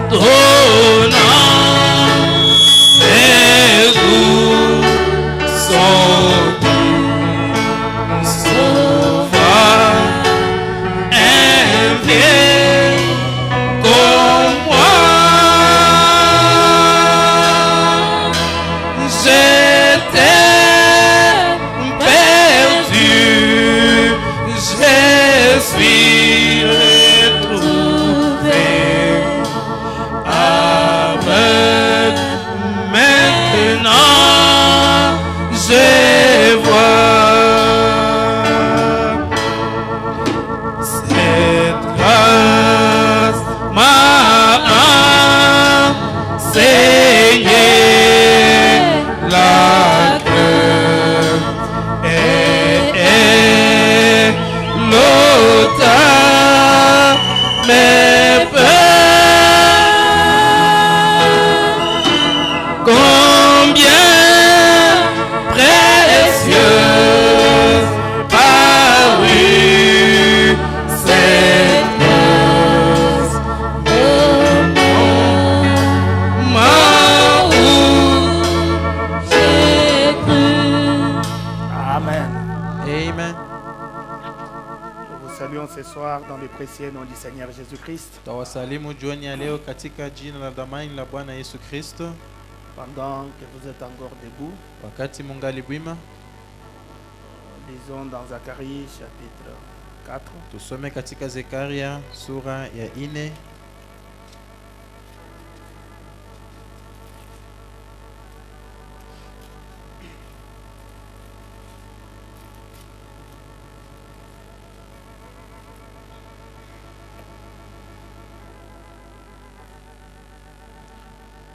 ton nom est doux, son doux, sauveur, un vieil comme moi. J'étais perdu, je suis retrouvé avec maintenant je vois cette grâce m'a enseigné la crainte et l'auteur mes peurs. Combien précieuse parut cette grâce au moment où j'ai cru. Amen. Amen. Nous vous saluons ce soir dans le précieux nom du Seigneur Jésus-Christ. Tawasalimu jioni ya leo katika jina la dhamani la Bwana Yesu Kristo. Pendant que vous êtes encore debout, Wakati mungali bwima, lisons dans Zacharie chapitre 4. tusome katika Zekaria sura ya 4.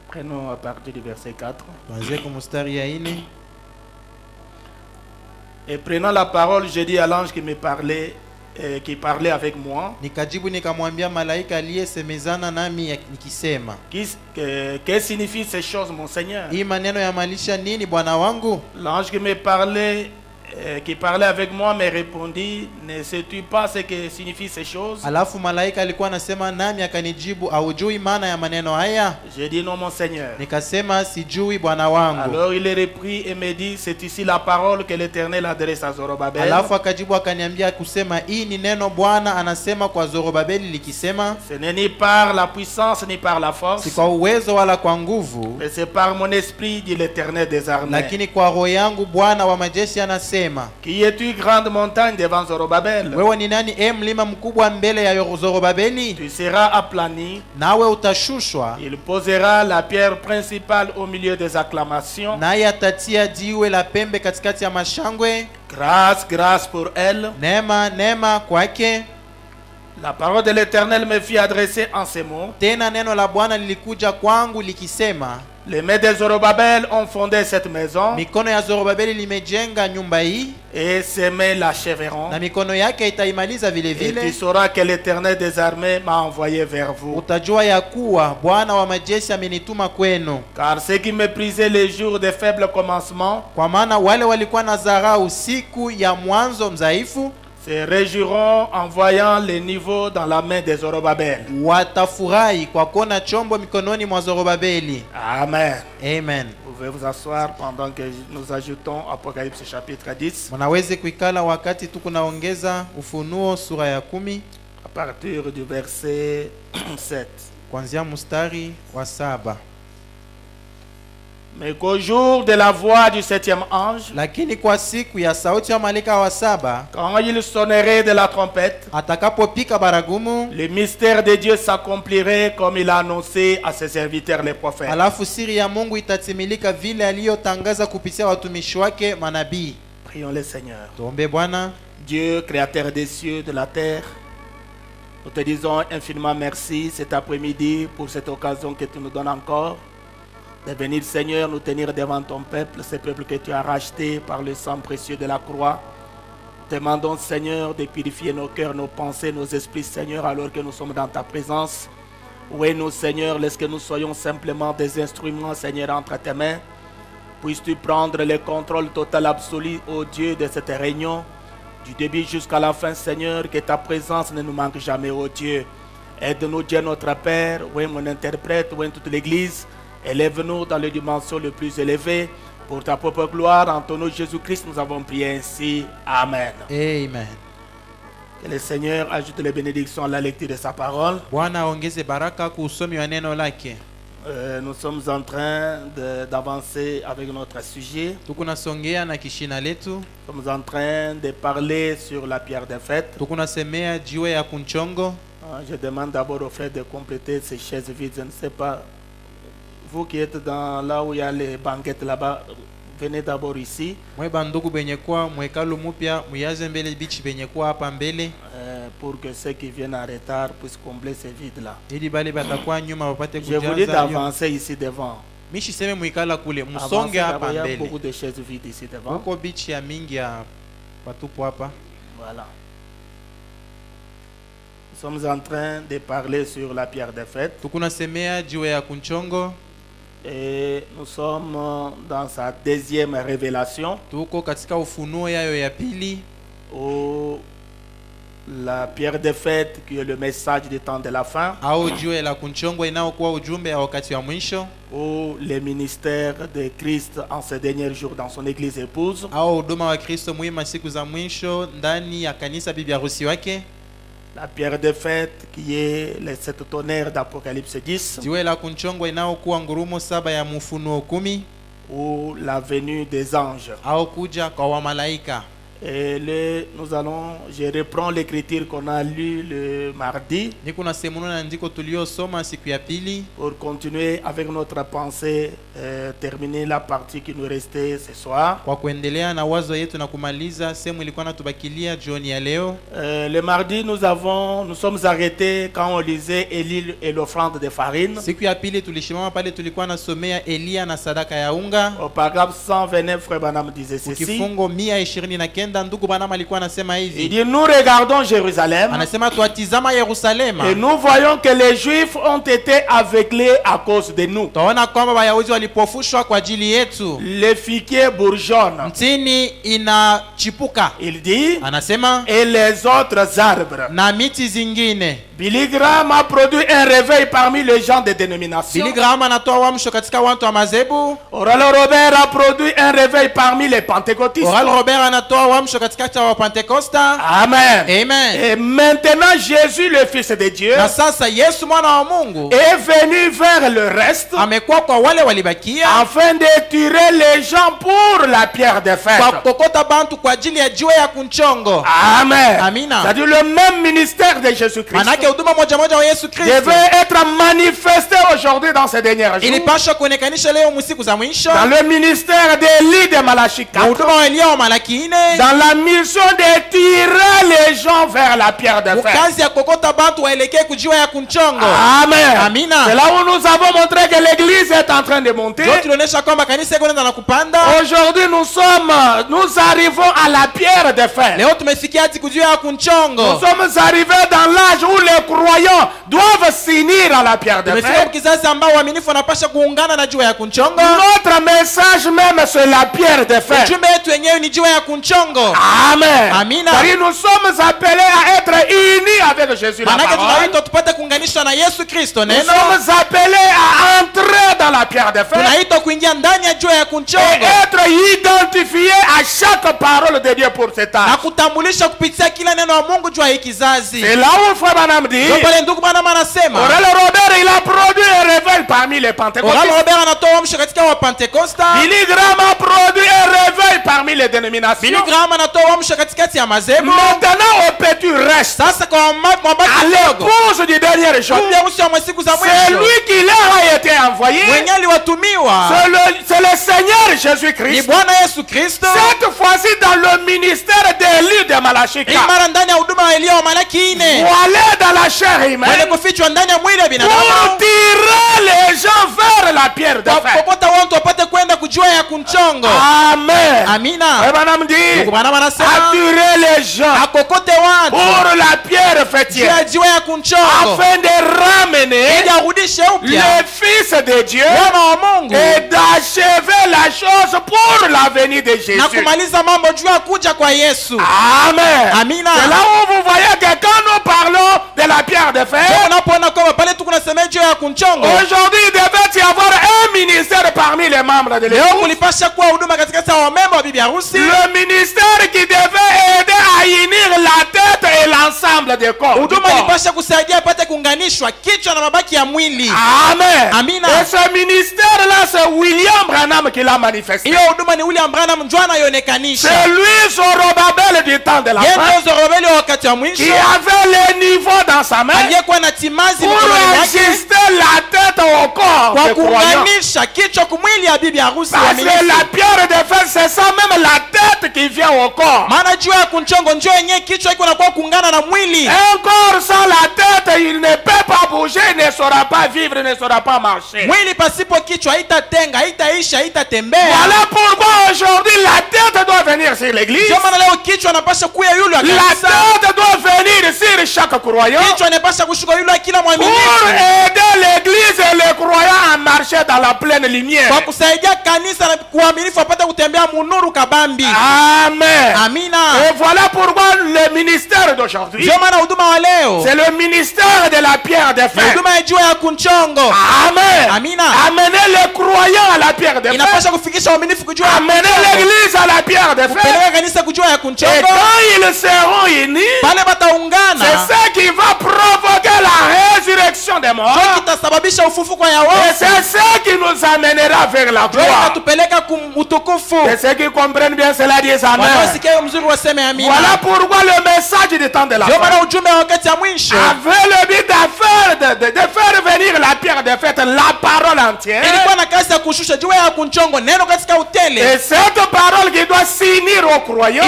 Prenons à partir du verset 4. Tuanzie kwa mstari ya 4. Et prenant la parole, j'ai dit à l'ange qui parlait avec moi, Nikajibu nikamwambia malaika aliyesemezana nami nikisema, que signifient ces choses, mon Seigneur? hii maneno yamaanisha nini bwana wangu? L'ange qui parlait avec moi me répondit, ne sais-tu pas ce que signifient ces choses? Alafu malaika alikuwa anasema nami akanijibu, haujui maana ya maneno haya? J'ai dit non, mon Seigneur. Nikasema sijui bwana wangu. Alors il est repris et me dit, c'est ici la parole que l'Éternel adresse à Zorobabel. Alafu akajibu akaniambia kusema, hii ni neno Bwana anasema kwa Zorobabeli likisema, Ce n'est ni par la puissance ni par la si force, kwa uwezo wala kwa nguvu, mais c'est par mon esprit, dit l'Éternel des armées. lakini kwa roho yangu Bwana wa majeshi anasema. Qui es-tu, grande montagne devant Zorobabel? Wewe ni nani mlima mkubwa mbele ya Zorobabeli? Tu seras aplani. Nawe utashushwa, Il posera la pierre principale au milieu des acclamations. naye atatia jiwe la pembe katikati ya mashangwe. Grâce, grâce pour elle. Neema, neema kwake. La parole de l'Éternel me fit adresser en ces mots. Tena neno la Bwana lilikuja kwangu likisema, Les mains de Zorobabel ont fondé cette maison, mikono ya Zorobabeli limejenga nyumba hii, et ses mains l'achèveront. na mikono yake itaimaliza vile Et tu vile. sauras que l'Éternel des armées m'a envoyé vers vous. Utajua ya kuwa Bwana wa majeshi amenituma kwenu. Car ceux qui méprisaient les jours de faible commencement Kwa maana wale walikuwa na dharau siku ya mwanzo mzaifu, se réjouiront en voyant les niveaux dans la main de Zorobabel. watafurahi kwa kuona chombo mikononi mwa Zorobabeli. Amen. Amen. Vous pouvez vous asseoir pendant que nous ajoutons Apocalypse chapitre 10 Mnaweze kuikala wakati tuko naongeza Ufunuo sura ya 10 à partir du verset 7. kuanzia mstari wa 7. Mais qu'au jour de la voix du septième ange, Lakini kwa siku ya sauti ya malaika wa 7, quand il sonnerait de la trompette, atakapopika baragumu, le mystère de Dieu s'accomplirait comme il a annoncé à ses serviteurs les prophètes. alafu siri ya Mungu itatimilika vile aliyotangaza kupitia watumishi wake manabii. Prions le Seigneur. Tuombe Bwana. Dieu, créateur des cieux, de la terre, nous te disons infiniment merci cet après-midi pour cette occasion que tu nous donnes encore de venir, Seigneur, nous tenir devant ton peuple, ce peuple que tu as racheté par le sang précieux de la croix. Demandons, Seigneur, de purifier nos cœurs, nos pensées, nos esprits, Seigneur, alors que nous sommes dans ta présence. Oui, nous, Seigneur, laisse que nous soyons simplement des instruments, Seigneur, entre tes mains. Puisses-tu prendre le contrôle total absolu, ô Dieu, de cette réunion, du début jusqu'à la fin, Seigneur, que ta présence ne nous manque jamais, ô Dieu. Aide-nous, Dieu notre Père, oui, mon interprète, oui, toute l'Église. Élève-nous dans les dimensions les plus élevées. Pour ta propre gloire, en ton nom Jésus-Christ, nous avons prié ainsi. Amen. Amen. Que le Seigneur ajoute les bénédictions à la lecture de sa parole. Bwana aongeze baraka kuusomi wa neno lake. Nous sommes en train d'avancer avec notre sujet. Tukunasongea na kishina letu. Nous sommes en train de parler sur la pierre des fêtes. Tukunasemea jiwe ya kunchongo. Je demande d'abord aux frères de compléter ces chaises vides. Je ne sais pas, vous qui êtes dans là où il y a les banquettes là-bas, venez d'abord ici. Mwe bandugu benye kwa mwekalu mupya muyaze mbele bichi benye kwa hapa mbele. Pour que ceux qui viennent en retard puissent combler ces vides-là. Ili bale batakuwa nyuma wapate Je vous dis d'avancer ici devant. Mishi seme mwikala kule musonge hapa Il y a mbele. beaucoup de chaises vides ici devant. Huko bichi ya mingi ya patupo hapa. Voilà. Nous sommes en train de parler sur la pierre des fêtes. Tukunasemea jiwe ya kunchongo. Et nous sommes dans sa deuxième révélation. Tuko katika ufunuo yayo ya pili. Où la pierre des fêtes qui est le message du temps de la fin. Au jiwe la kunchongo inaokuwa ujumbe ya wakati wa mwisho. Où le ministère de Christ en ces derniers jours dans son église épouse. Au huduma wa Kristo muhimu siku za mwisho ndani ya kanisa bibi harusi wake. La pierre des fêtes qui est les 7 tonnerres d'Apocalypse 10. Jiwe la kunchongo inaokuwa ngurumo 7 ya Ufunuo 10. Ou la venue des anges. Au kuja kwa wamalaika. Et je reprends l'écriture qu'on a lue le mardi. Pour continuer avec notre pensée, terminer la partie qui nous restait ce soir. Le mardi, nous sommes arrêtés quand on lisait Élie et l'offrande de farine. Au paragraphe 129, Frère Branham disait ceci. Il dit, nous regardons Jérusalem et nous voyons que les Juifs ont été aveuglés à cause de nous. Les figuiers bourgeonnent. Il dit, et les autres arbres. Billy Graham a produit un réveil parmi les gens des dénominations. Oral Robert a produit un réveil parmi les pentecôtistes. Amen. Amen. Et maintenant Jésus, le Fils de Dieu, est venu vers le reste afin de tirer les gens pour la pierre des fêtes. Amen. C'est-à-dire le même ministère de Jésus-Christ devait être manifesté aujourd'hui dans ces dernières jours. Dans le ministère d'Élie de Malachie 4. Dans la mission de tirer les gens vers la pierre de fête. Amen. C'est là où nous avons montré que l'église est en train de monter. Aujourd'hui nous arrivons à la pierre de fête. Nous sommes arrivés dans l'âge où les croyants doivent s'unir à la pierre de fête. Notre message même c'est la pierre de fête. Amen. Nous sommes appelés à être unis avec Jésus. Nous sommes appelés à entrer dans la pierre de fête et être identifiés à chaque parole de Dieu pour cet âge. C'est là où Frère Branham dit, Oral Robert il a produit un réveil parmi les pentecôtistes. Billy Graham a produit un réveil parmi les dénominations. Maintenant au petit reste à l'épouse du dernier jour. C'est lui qui leur a été envoyé. C'est le Seigneur Jésus-Christ. Cette fois-ci dans le ministère d'Élie de Malachie 4. Voilà dans la chair humaine pour tirer les gens vers la pierre de fête. Amen. Attirer les gens pour la pierre fêtière afin de ramener le Fils de Dieu et d'achever la chose pour la venue de Jésus. Amen. C'est là où vous voyez que quand nous nous parlons de la pierre de fer, aujourd'hui il devait y avoir un ministère parmi les membres de l'église. Le ministère qui devait aider à unir la tête et l'ensemble des corps. Amen. Amina. Et ce ministère-là, c'est William Branham qui l'a manifesté. C'est lui, Zorobabel du temps de la fin, qui avait les niveaux dans sa main pour ajuster la tête au corps des croyants. Parce que la pierre de fer, c'est ça même la tête qui vient au corps. Un corps sans la tête, il ne peut pas bouger, il ne saura pas vivre, il ne saura pas marcher. Voilà pourquoi aujourd'hui la tête doit venir sur l'église. La tête doit venir sur chaque croyant pour aider l'église et les croyants à marcher dans la pleine lumière. Amen. Et voilà pourquoi le ministère d'aujourd'hui, c'est le ministère de la pierre de fer. Amen. Amener les croyants à la pierre de fer. Amener l'église à la pierre de fer. Et quand ils seront unis, c'est ça qui va provoquer la résurrection des morts. Et c'est ça qui nous amènera vers la gloire. Et ceux qui comprennent bien cela disent Amen. Voilà pourquoi le message du temps de la fin avait le but de faire venir la pierre de fer, la parole entière. Et cette parole qui doit s'unir aux croyants.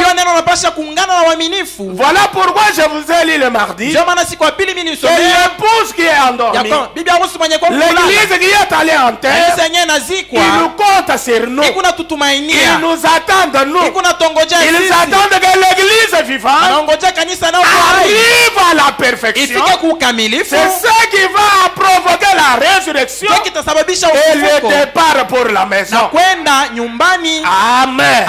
Voilà pourquoi je vous ai lu le mardi. C'est l'épouse qui est endormie. L'église qui est allée en terre. Il nous compte sur nous. Il nous attend de nous. Ils attendent que l'église vivante arrive à la perfection. C'est ça qui va provoquer la résurrection et le départ pour la maison. Amen.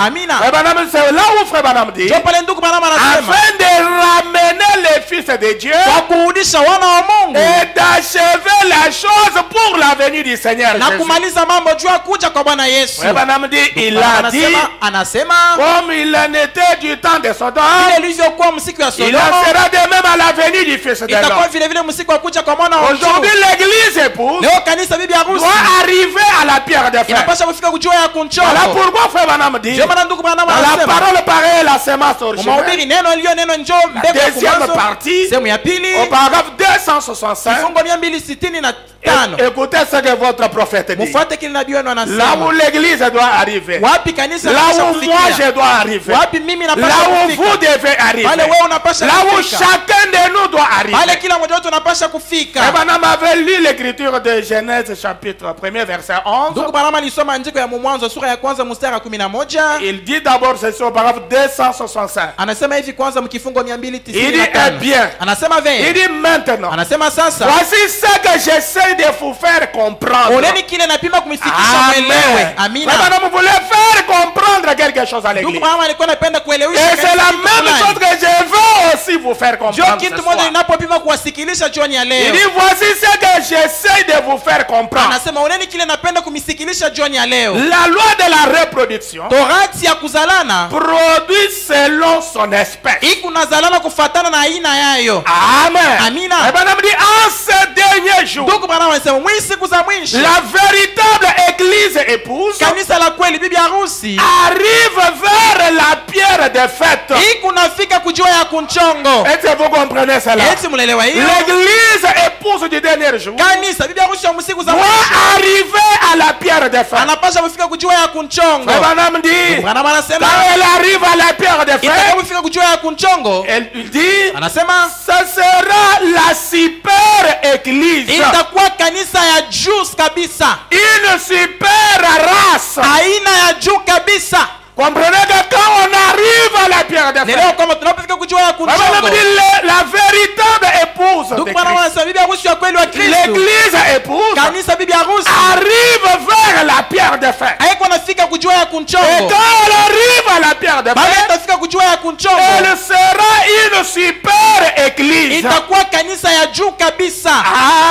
C'est là où Frère Branham dit, afin de ramener les fils de Dieu et d'achever la chose pour la venue du Seigneur Jésus. Frère Branham dit, il a dit, comme il en était du temps de Sodome, il en sera de même à la venue du Fils de l'homme. Aujourd'hui, l'église épouse doit arriver à la pierre de fer. Voilà pourquoi Frère Branham dit, dans la parole pareille, la semence originale, deuxième partie, au paragraphe 265, écoutez ce que votre prophète dit. Là où l'église doit arriver, là où moi je dois arriver, là où vous devez arriver, là où chacun de nous doit arriver. Branham avait lu l'écriture de Genèse chapitre 1er verset 11. Il dit d'abord ceci au paragraphe 265. Il dit eh bien, il dit maintenant, voici ce que j'essaie de vous faire comprendre. Amen. Vous voulez faire comprendre quelque chose à l'église. Et c'est la même chose que je veux aussi vous faire comprendre ce soir. Il dit voici ce que j'essaie de vous faire comprendre. La loi de la reproduction produit selon son espèce. Amen. En ces derniers jours, la véritable église épouse arrive vers la pierre de fête. Est-ce que vous comprenez cela? L'église épouse du dernier jour doit arriver à la pierre de fête. Branham dit, quand elle arrive à la pierre de fête, elle dit, ce sera la super église, une super race. Comprenez que quand on arrive à la pierre de leo fer. kama tunapofika kujua ya Voilà, kunchongo la véritable épouse de ndugu bwana Christ. wanasema bibi harusi ya kweli wa Kristo L'église épouse kanisa bibi harusi arrive vers la pierre de fer. haiko anafika kujua ya Et kunchongo quand elle arrive à la pierre de bali fer, atafika kujua ya kunchongo elle sera une super église. itakuwa kanisa ya juu kabisa.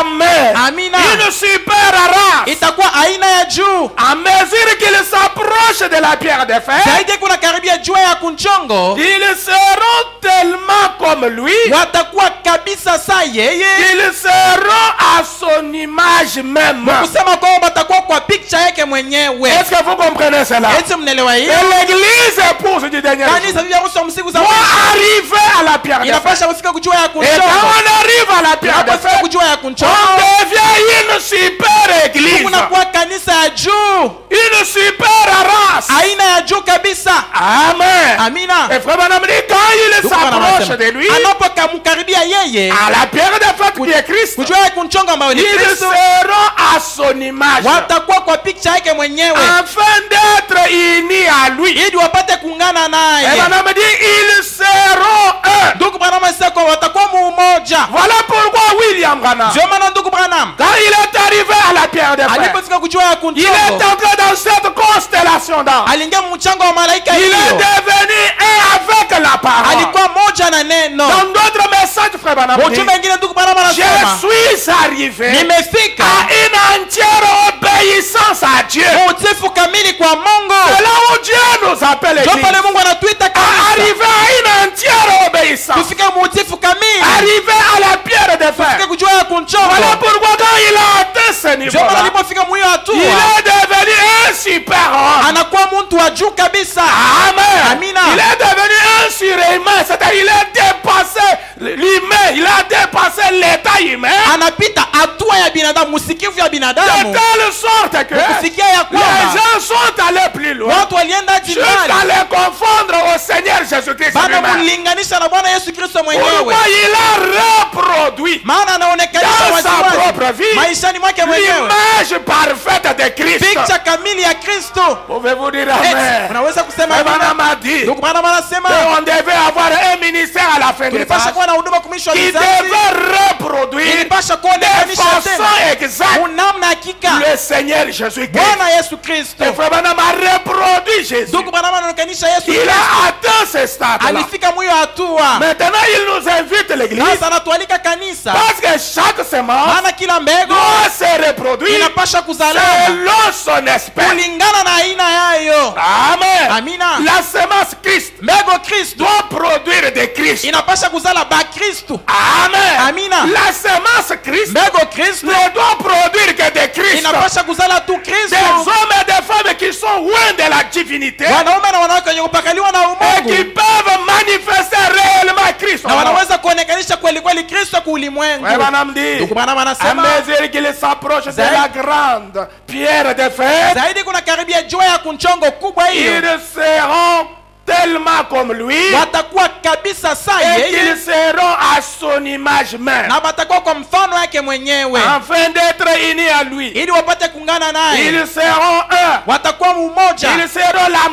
Amen. Amina. Une super race. Itakuwa aina ya juu. À mesure qu'il s'approche de la pierre de fer, zaidi kuna karibia jua ya kunchongo ils seront tellement comme lui watakuwa kabisa saa yeye qu'ils seront à son image même. kusema kwamba watakuwa kwa picture yake mwenyewe. Est-ce que vous comprenez cela? Eti mnaelewa hiyo? Et l'église épouse du dernier jour Kanisa bibi harusi wa msiku za doit mwisho arriver à la pierre de fer. inapasha kufika kujua ya Et quand kunchongo. on arrive à la pierre de Inapaswa fer, kujua ya on kunchongo devient une super église, kunakuwa kanisa ya juu, une super race. aina ya juu kabisa. Amen. Amina. Et frère Branham dit, quand il s'approche de lui, anapokamkaribia yeye à la pierre de fer qui est Christ, kujua ya kunchongo ambayo ni ils Kristo seront à son image, watakuwa kwa picture yake mwenyewe afin d'être unis à lui. ili wapate kuungana Et naye. Branham dit, ils seront un. Ndugu Branham anasema kwa watakuwa mumoja. Voilà pourquoi William Branham, Ndio maana ndugu Branham quand il est arrivé à la pierre de fer, alipofika kujua ya il est kunchongo entré dans cette constellation d'anges. aliingia mchango wa malaika Il est hiyo, devenu un avec la parole. alikuwa moja na neno. Dans d'autres messages, frère Branham dit, Ujumbe mwingine ndugu Branham je anasema suis arrivé nimefika à une entière obéissance à Dieu. utifu kamili kwa Mungu. C'est là où Dieu nous appelle Ndio l'église. pale Mungu anatuita kanisa Arrivé à une entière obéissance. tufike muutifu kamili, Arrivé à la pierre de tufike fer. kujua ya kunchongo. Voilà pourquoi quand il a atteint ce Ndio maana niveau-là, alipofika mwiyo il hatua est devenu un super homme. anakuwa mtu wa juu kabisa. Amen. Amina. Il est devenu un surhumain, c'est-à-dire il a dépassé l'humain, il a dépassé l'état humain, Anapita hatua ya binadamu, musikivu ya de binadamu, telle sorte que kufikia ya les kwamba gens sont allés plus loin, watu walienda jusqu'à jimali les confondre au Seigneur Jésus-Christ bana lui-même. kumlinganisha na Bwana Yesu Kristo mwenyewe, Pourquoi il a reproduit maana anaonekanisha dans sa propre waziwazi vie maishani mwake mwenyewe l'image parfaite de Christ. picha kamili ya Kristo. Pouvez-vous dire Eti, Amen? unaweza kusema Mais amina? Branham a dit Ndugu Branham anasema qu'on devait avoir un ministère à la fin des tulipasha temps kuwa na huduma kumishwa qui vizazi, devait reproduire ilipasha de kuonekanisha façon tena exacte unamna hakika le Seigneur Jésus-Christ. Bwana Yesu Kristo. Et frère Branham a reproduit Jésus. Ndugu Branham anaonekanisha Yesu Il Kristo, a atteint ce stade-là. alifika mwiyo hatua. Maintenant, il nous invite l'église Sasa anatualika kanisa, parce que chaque semence maana kila mbegu doit se reproduire inapasha kuzalana selon son espèce. kulingana na aina yayo. Amen. Amina. La semence Christ Mbegu Kristo doit produire de Christ. inapasha kuzala ba Kristo. Amen. Amina. La semence Christ Mbegu Kristo ne doit produire que de Christ. inapasha kuzala tu Des Kristo. hommes et des femmes qui sont loin de la divinité Wanaume na wanawake wenye kupakaliwa na et qui umungu peuvent manifester réellement Christ. na wanaweza kuonekanisha kweli kweli Kristo kwa ulimwengu. Frère Branham dit, Ndugu Branham à anasema mesure qu'il s'approche de Zaidi. la grande pierre de fer, zaidi kuna karibia jua ya kunchongo kubwa hiyo, ils seront tellement comme lui watakuwa kabisa saa et yeye qu'ils seront à son image même, na watakuwa kwa mfano yake mwenyewe afin d'être unis à lui. ili wapate kuungana naye, Ils seront un. watakuwa umoja, Ils seront la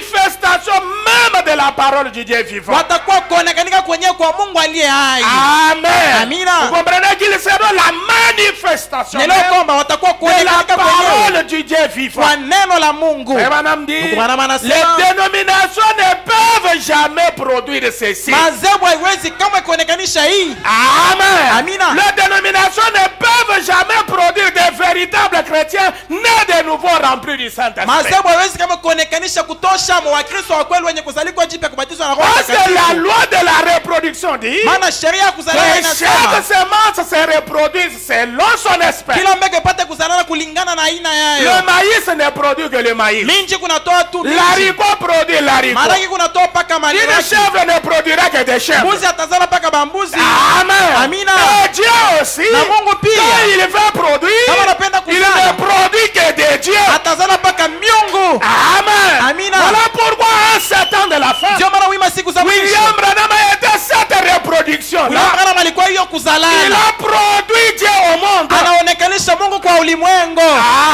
manifestation même de la parole du Dieu vivant. watakuwa kuonekanika kwenyewe kwa Mungu aliye hai. Amen. Amina. Vous comprenez qu'ils seront la manifestation Neno même kwamba watakuwa de la kuonekanika kwenyewe parole du Dieu vivant. kwa neno la Mungu. Et Branham dit, Ndugu Branham anasema, les dénominations ne peuvent jamais produire ceci. Madhehebu haiwezi kama kuonekanisha hii. Amen. Amina. Les dénominations ne peuvent jamais produire des véritables chrétiens nés de nouveau remplis du Saint-Esprit. Madhehebu haiwezi kama kuonekanisha kutosha Wakristo wa kweli wenye kuzaliwa jipya kubatizwa na Roho Parce que la Mtakatifu. loi de la reproduction dit Maana sheria ya kuzaliwa que inasema chaque semence se reproduit selon son espèce. kila mbegu ipate kuzalana kulingana na aina Le yayo. maïs ne produit que le maïs. Minji kunatoa tu minji, L'haricot produit l'haricot. maragi kunatoa paka Une maragi, chèvre ne produira que des chèvres. mbuzi atazala paka bambuzi. Amen. Amina. Et Dieu aussi, Na Mungu pia quand il veut produire, kama anapenda il kuzala ne produit que de Dieu. atazala paka miungu. Amen. Amina. Voilà pourquoi un certain de la fin, Ndio maana wima siku za mwisho William Branham a été cette reproduction. William Branham alikuwa hiyo Il kuzalana, a produit Dieu au monde. anaonekanisha Mungu kwa ulimwengu.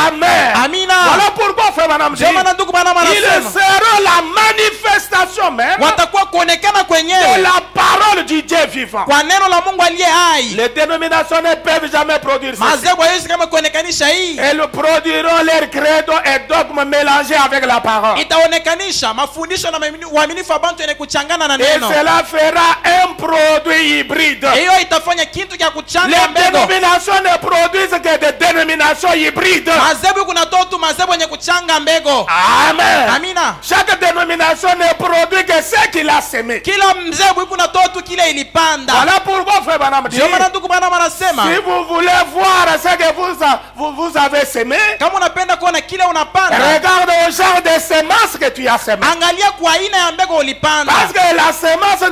Amen. Amina. Voilà pourquoi frère Branham dit, Ndio maana ndugu Branham ils anasema seront la manifestation manifestation même watakuwa kuonekana de kwenyewe la parole du Dieu vivant. kwa neno la Mungu aliye hai. Les dénominations ne peuvent jamais produire ceci. Madhehebu haiwezi kama kuonekanisha hii. Elles produiront leur credo et dogme mélangés avec la parole. Itaonekanisha mafundisho na uaminifu wa bantu yenye kuchangana na Et neno. cela fera un produit hybride. Hiyo itafanya kitu cha kuchanga Les mbegu. dénominations ne produisent que des dénominations hybrides. Madhehebu kuna totu madhehebu yenye kuchanga mbegu. Amen. Amina. Chaque dénomination ne produit que ce qu'il a semé. Kila mzebu kuna totu kile ilipanda. Voilà pourquoi frère Branham dit, Ndio maana ndugu Branham anasema, si vous voulez voir ce que vous avez semé, kama unapenda kuona kile unapanda, regarde au genre de semences que tu as semé. angalia kwa aina ya mbegu ulipanda. Parce que la semence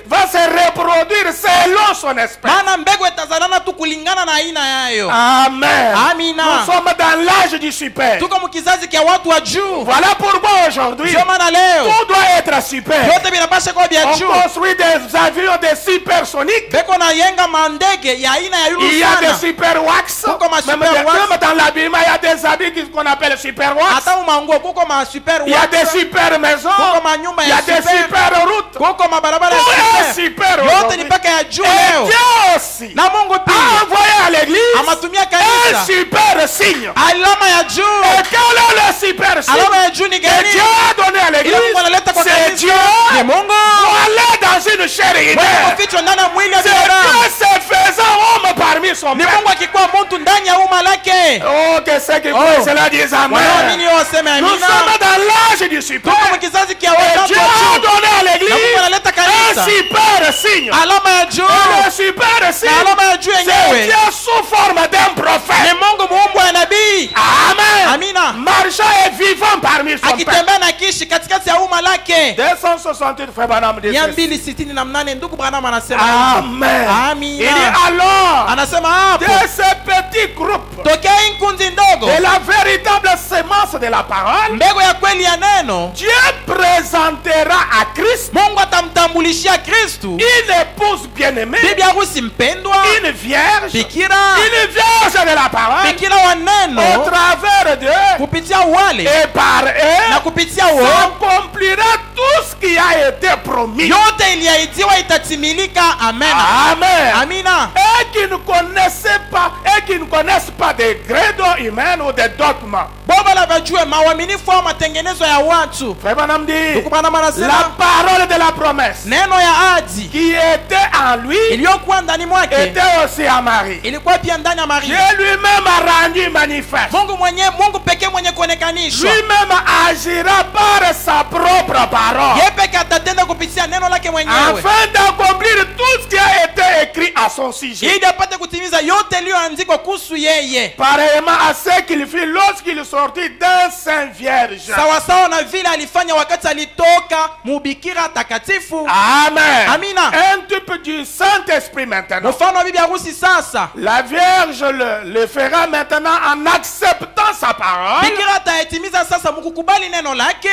va se reproduire selon son espèce. Maana mbegu itazalana tu kulingana na aina yayo. Amen. Amina. Nous sommes dans l'âge du super. Tuko mkizazi kia watu wa juu. Voilà pourquoi aujourd'hui, Ndio maana leo tout doit être super. yote vinapasha kuwa vya On juu. construit des avions de supersoniques. Beko na yenga mandege ya aina ya yulu Il y a des sana. super wax. Kuko ma Même, super wax. même dans l'habillement, il y a des habits qu'on appelle super wax. Hata umanguo kuko ma super Il y a wax. des super maisons. Kuko manyumba Il y a ya des super. super routes. Kuko mabarabara Tout ya est super. super Yote aujourd'hui. ni paka ya juu Et leo. Dieu aussi Na Mungu a pia envoyé à l'église amatumia un kanisa super signe. alama ya juu. Et quel est le super signe Alama ya juu ni que gani? Dieu a donné à l'église? Ile Mungu analeta kwa C'est kanisa Dieu ni Mungu. voilé dans une chair Mungu humaine. kufichwa ndani ya mwili wa C'est binadamu. Dieu se faisant homme parmi son Ni peuple. Mungu akikuwa mtu ndani ya umma lake. Oh, que ceux qui croient cela disent Wanaamini Amen. waseme Nous amina. sommes dans l'âge du super. Tuko mkizazi kia Et watatu Dieu wa a juu. donné à Na Mungu l'église analeta un kanisa super signe. alama ya juu. Et le super Na signe, alama ya juu c'est yenyewe Dieu sous forme d'un ni prophète. Mungu muumbu wa nabii. Amen. Amina. Marchant et vivant parmi son peuple. Akitembea na kishi katikati ya umma lake. 268 frère Branham dit ceci. 268 ndugu Branham anasema Amen. Amina. Il dit alors, anasema hapo de ce petit groupe, tokea hii nkundi ndogo de la véritable semence de la parole, mbegu ya kweli ya neno, Dieu présentera à Christ Mungu atamtambulishia Kristu une épouse bien-aimée, bibi harusi mpendwa, une vierge, bikira, une vierge de la parole, bikira wa au neno, travers d'eux kupitia wale et par na eux, kupitia wo s'accomplira tout ce qui a été promis. yote iliahidiwa itatimilika. Amen. Amen. Amina. Et qui ne connaissent pas de credo humain ou de dogmes. Boba la vajue mawaminifu au matengenezo ya watu. Frère Branham dit, Ndugu Branham la anasema parole de la promesse neno ya ahadi qui était en lui iliyokuwa ndani mwake était aussi à Marie. ilikuwa pia ndani ya Maria. Dieu lui-même a rendu manifeste. Mungu pekee mwenye kuonekanishwa. Lui-même agira par sa propre parole Yeye pekee atatenda kupitia neno lake mwenyewe afin d'accomplir tout ce qui a été écrit à son sujet. ili apate kutimiza yote iliyoandikwa kuhusu yeye, Pareillement à ce qu'il fit lorsqu'il sortit d'un saint vierge. sawasawa na vile alifanya wakati alitoka mubikira takatifu. Amen. Amina. Un type du Saint-Esprit maintenant. Mfano wa bibi harusi sasa, La Vierge le fera maintenant en acceptant sa parole. bikira ataitimiza sasa mkukubali neno lake,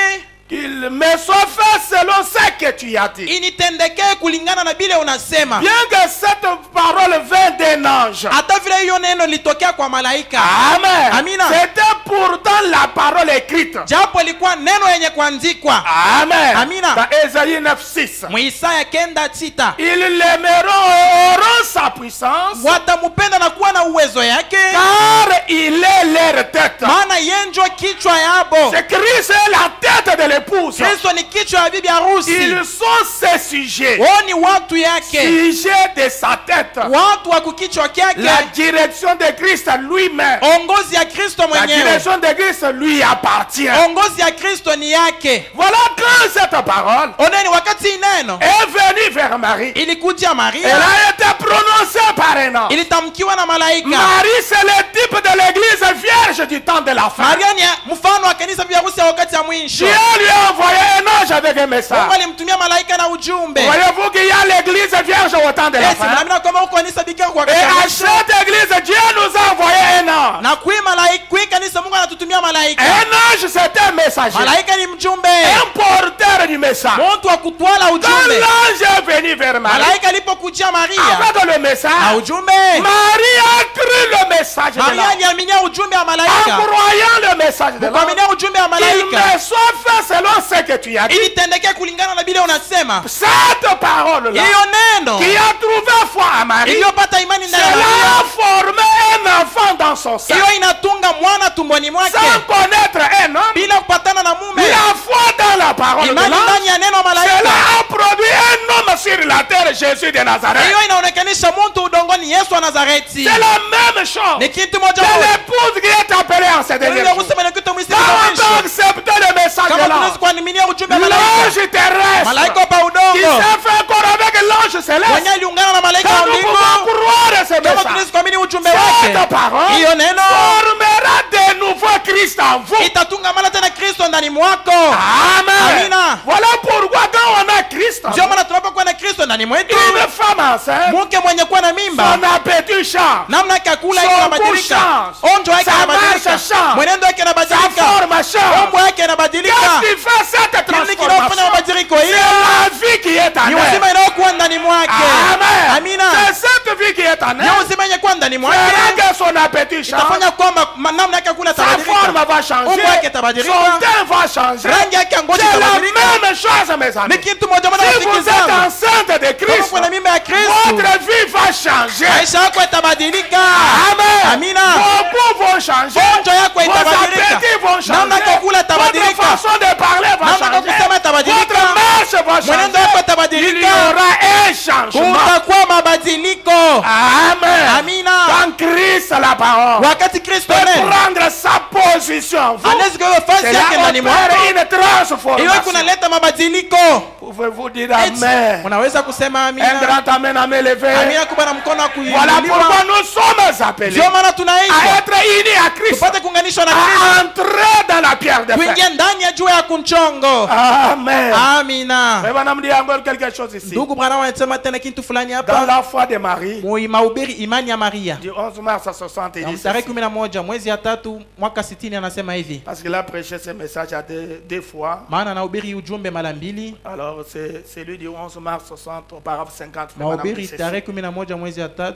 Qu'il me soit fait selon ce que tu as dit. initendekee kulingana na vile unasema. Bien que cette parole vint d'un ange. Hata vile hiyo neno litokea kwa malaika. Amen. Amina. C'était pourtant la parole écrite. Japo ilikuwa neno yenye kuandikwa. Amen. Amina. Dans Ésaïe 9:6. Mwisaya 9:6. Ils l'aimeront et auront sa puissance. Watamupenda na kuwa na uwezo yake, Car il est leur tête. maana yenjo kichwa yabo. C'est Christ est la tête de l'épouse. Kristo ni kichwa ya bibi harusi. Ils sont ses sujets. Wao ni watu yake, Sujet de sa tête. watu wa kukichwa La kyake. direction de Christ lui-même. Ongozi ya Kristo La mwenyewe, direction de Christ lui appartient. ongozi ya Kristo ni yake. Voilà quand cette parole Oneni, wakati hii neno est venue vers Marie. ilikuja Elle Maria, a été prononcée par un ange. ilitamkiwa na malaika. Marie, c'est le type de l'église vierge du temps de la fin. Maria ni mfano wa kanisa bibi harusi ya wakati ya mwisho. Dieu lui a envoyé un ange avec un message. Mungu alimtumia malaika na ujumbe. Voyez-vous qu'il y a l'église vierge au temps de la Esi fin. mnaamini kwamba huko kanisa bikira kwa Et wakati ya à mwisho. cette église, Dieu nous a envoyé un ange. Na kui kanisa Mungu anatutumia malaika. Un ange, c'est un messager. Malaika ni mjumbe, Un porteur du message. mtu wa kutwala Quand ujumbe. l'ange est venu vers Marie, Malaika alipokujia Maria avec le na message, ujumbe, Marie a cru le message de Maria l'ange. aliaminia ujumbe wa En malaika. croyant le Na message de l'ange, Mukwaminia ujumbe wa il malaika. me soit fait selon ce que tu as dit. Ili tendeke kulingana na vile unasema. Cette parole-là, Hiyo neno. qui a trouvé foi à Marie, Iliyopata imani ndani ya cela Maria. a formé un enfant dans son sein. Hiyo inatunga mwana tumboni mwake. Sans connaître un homme, Bila kupatana na mume. la foi dans la parole de Imani l'ange, ndani ya neno cela malaika. a produit un homme sur la terre, Jésus de Nazareth. Hiyo inaonekanisha mtu udongoni Yesu wa Nazareti. C'est la même chose. Ni kitu moja C'est moja. l'épouse qui est appelée en ces derniers Ile jours. kusema ni kitu mwisi Quand on mwisho. accepte le message de Kama tunaweza l'ange, kuamini ujumbe wa malaika. l'ange terrestre, Malaika pa qui udongo. s'est fait corps avec l'ange céleste, Mwenye aliungana na malaika quand wa nous mbingu. pouvons croire ce Kama message, tunaweza kuamini ujumbe cette wake. parole Hiyo neno formera de nouveau Christ en vous. itatunga mara tena Kristo ndani mwako. Amen. Amina. Voilà pourquoi quand on a Christ en Ndio nous, maana tunapokuwa na Kristo ndani mwetu, une femme enceinte, mke mwenye kuwa na mimba, son appétit change, namna yake ya kula Son yake inabadilika, goût onjo yake Sa inabadilika, marche change. mwenendo yake sa inabadilika, forme change. umbo yake inabadilika. Qu'est-ce qui fait cette Kile kinafanya transformation? mabadiliko C'est hiyo la vie qui est en ni elle. uzima inayokuwa ndani mwake. Amen. Amina. C'est cette vie qui est en Ni elle. uzima yenye kuwa ndani Fera mwake que son appétit change. itafanya kwamba namna yake ya kula Sa forme itabadilika, va changer. umbo yake itabadilika, Son teint va changer. rangi yake ya ngozi C'est la itabadilika. même chose, mes amis. Ni kitu moja moja Si rafiki vous êtes zangu. enceinte de Kama Christ, kuna mimba ya Kristo, votre vie va changer. maisha yako itabadilika. Amen. Amina. Vos goûts vont changer. Bonjo yako Vos itabadilika. appétits vont Namna changer. ya kula Votre itabadilika. façon de parler va Namna ya kusema changer. itabadilika. Votre marche va Mwenendo wako changer. Il y itabadilika. aura un changement. Kutakuwa mabadiliko. Amen. Amina. Quand Christ a la parole, Wakati Kristo peut neno prendre sa position en vous, anaweza kuwa fasi c'est là yake ndani mwako, opère une hiyo transformation. kunaleta mabadiliko. Pouvez-vous dire Eti, Amen? unaweza kusema Un amina. grand Amen à me lever. Amina kubwa na mkono wa Voilà kuinuliwa. pourquoi nous sommes appelés Ndio maana à tunaitwa être unis à Christ, tupate kuunganishwa na Kristo, à entrer dans la pierre de fer. kuingia ndani ya jua ya kunchongo. Amen. Amina. Mais madame dit encore quelque chose ici. Ndugu Branham anasema tena kitu fulani Dans hapa. la foi de Marie, Mahubiri imani ya Maria. du 11 mars à 70, Na il dit tarehe ceci. 11 mwezi ya 3 mwaka 60 anasema hivi. Parce qu'il a prêché ce message à deux fois. Maana anahubiri ujumbe mara mbili. Alors c'est lui du 11 mars 60 au paragraphe 50. mais madame dit Mahubiri ceci. tarehe 11 mwezi ya 3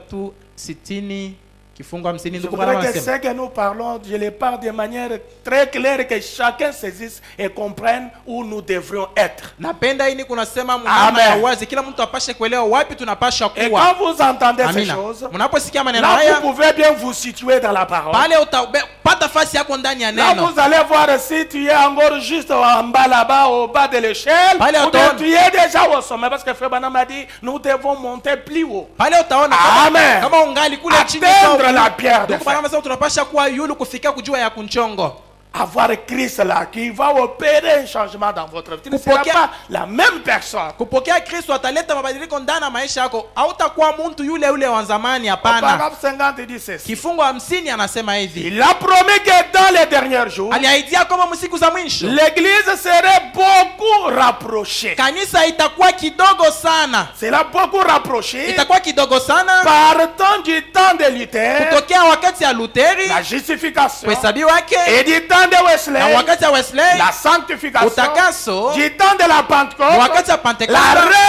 60 kifungo 50. Je Ndugu voudrais Branham que anasema ce que nous parlons, je le parle de manière très claire, que chacun saisisse et comprenne où nous devrions être. napenda hii kunasema mnamna Amen. ya wazi, kila mtu apashe kuelewa wapi tunapasha Et kuwa. quand vous entendez ces Amina. choses, Mnaposikia maneno là haya vous pouvez bien vous situer dans la parole. pale utapata fasi yako ndani ya Là neno. vous allez voir si tu es encore juste en bas là-bas, au bas de l'échelle, Pale ou bien utaona. tu es déjà au sommet, parce que Frère Branham a dit, nous devons monter plus haut. Pale utaona Amen. kama ungali kule chini Atteindre la pierre de Ndugu Branham anasema tunapasha kuwa yulu kufikia kujua ya kunchongo. Avoir Christ là qui va opérer un changement dans votre vie. Tu ne seras Kupokea- pas la même personne. Kupokea Kristo ataleta mabadiliko ndani ya maisha yako. Hautakuwa mtu yule yule wa zamani, hapana. Paragraphe 50 il dit ceci. Kifungo 50 anasema hivi. Il a promis que dans les derniers jours, Aliahidia kama msiku za mwisho l'église serait beaucoup rapprochée. kanisa itakuwa kidogo sana. Cela beaucoup rapprochée. Itakuwa kidogo sana Partant du temps de Luther, kutokea wakati ya Luteri la justification, kuhesabiwa wake et du temps de na Wesley, wakati ya Wesley la sanctification, utakaso du temps de la na Pentecôte, wakati ya la Pentekoste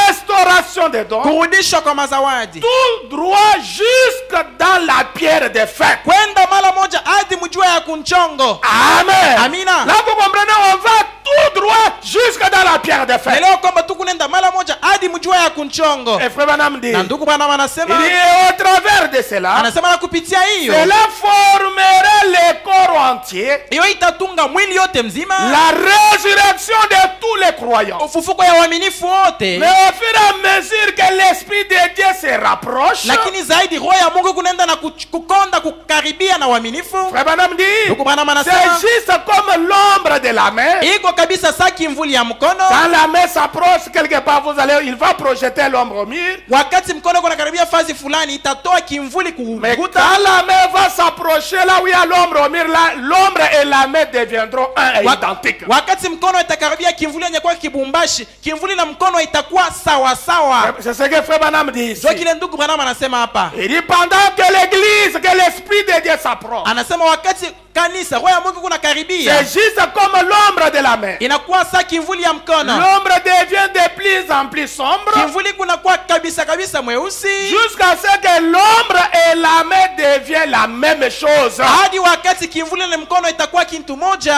restauration des dons, kurudishwa kwa mazawadi tout droit jusque dans la pierre de fer. kwenda mara moja hadi mjua ya kunchongo. Amen. Amina. Là, vous comprenez, on va tout droit jusque dans la pierre de fer. Leo kwamba tu kunenda mara moja hadi mjua ya kunchongo. Et Frère Branham dit, Na ndugu Branham anasema il est au travers de cela, anasema na kupitia hiyo cela formerait le corps entier, hiyo itatunga mwili yote mzima, la résurrection de tous les croyants. ufufuko ya waaminifu wote. Mais au fur et à mesure que l'Esprit de Dieu se rapproche, Lakini zaidi roho ya Mungu kunaenda na kukonda kukaribia na waaminifu. Frère Branham dit, Ndugu Branham c'est anasema juste comme l'ombre de la main. iko kabisa saa kimvuli ya mkono. Quand la main s'approche quelque part, il va projeter l'ombre au mur. Wakati mkono kunakaribia fazi fulani itatoa kimvuli Mais kuguta. quand la main va s'approcher là où il y a l'ombre au mur, là, l'ombre et la main deviendront un et identiques. Wakati mkono itakaribia kimvuli yenye kwa kibumbashi, kimvuli na mkono itakuwa sawa sawa. C'est ce que Frère Branham dit ici. Ndio kile ndugu Branham anasema hapa. Il dit pendant que l'église, que l'Esprit de Dieu s'approche, Anasema wakati kanisa, roho ya Mungu kuna karibia. C'est juste comme l'ombre de la main. Inakuwa saa kimvuli ya mkono. L'ombre devient de plus en plus sombre. Kimvuli kunakuwa kabisa kabisa mweusi. Jusqu'à ce que l'ombre et la main deviennent la même chose. Hadi wakati kimvuli na mkono itakuwa kitu moja.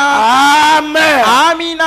Amen. Amina.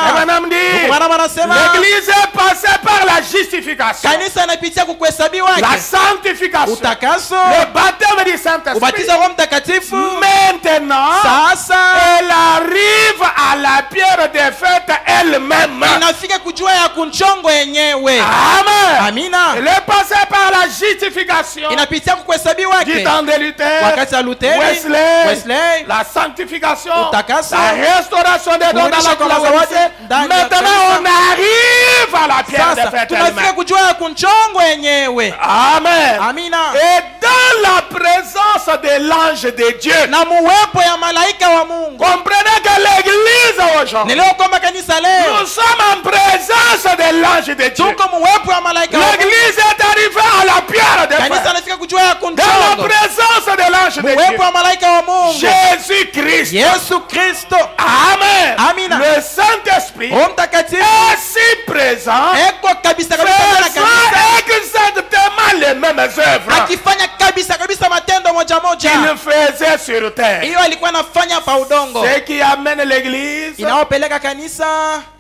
L'église est passée par la justification, kanisa inapitia kukuhesabiwa la sanctification, utakaso, le baptême du Saint-Esprit. ubatizo wa Roho Mtakatifu. Maintenant, Sasa elle arrive à la pierre de fête elle-même. inafika kujua ya kunchongo yenyewe. Amen. Amina. Elle est passée par la justification Inapitia kukuhesabiwa du temps de Luther, wakati ya Luteri, Wesley, la sanctification, utakaso, la restauration des dons dans la glorification. Maintenant, on arrive à la pierre de sasa fête tunafika elle-même. kujua ya kunchongo yenyewe. Amen. Amina. Et dans la présence de l'ange de Dieu, Na muwepo ya malaika wa Mungu. comprenez que l'église aujourd'hui, Nileo kwamba kanisa leo nous sommes en présence de l'ange de Dieu. tuko muwepo ya malaika wa Mungu. L'église est arrivée à la pierre de Kanisa fête, anafika kujua ya dans la kunchongo. présence de l'ange de Dieu. Muwepo ya malaika wa Mungu. Jésus-Christ. Yesu Kristo. Amen. Amina. Le Saint-Esprit Roho Mtakatifu est si présent, eko kabisa kabisa na kanisa. faisant exactement les mêmes œuvres Akifanya kabisa kabisa matendo moja moja. qu'il faisait sur terre. Hiyo alikuwa anafanya pa udongo. Ce qui amène l'église Inaopeleka kanisa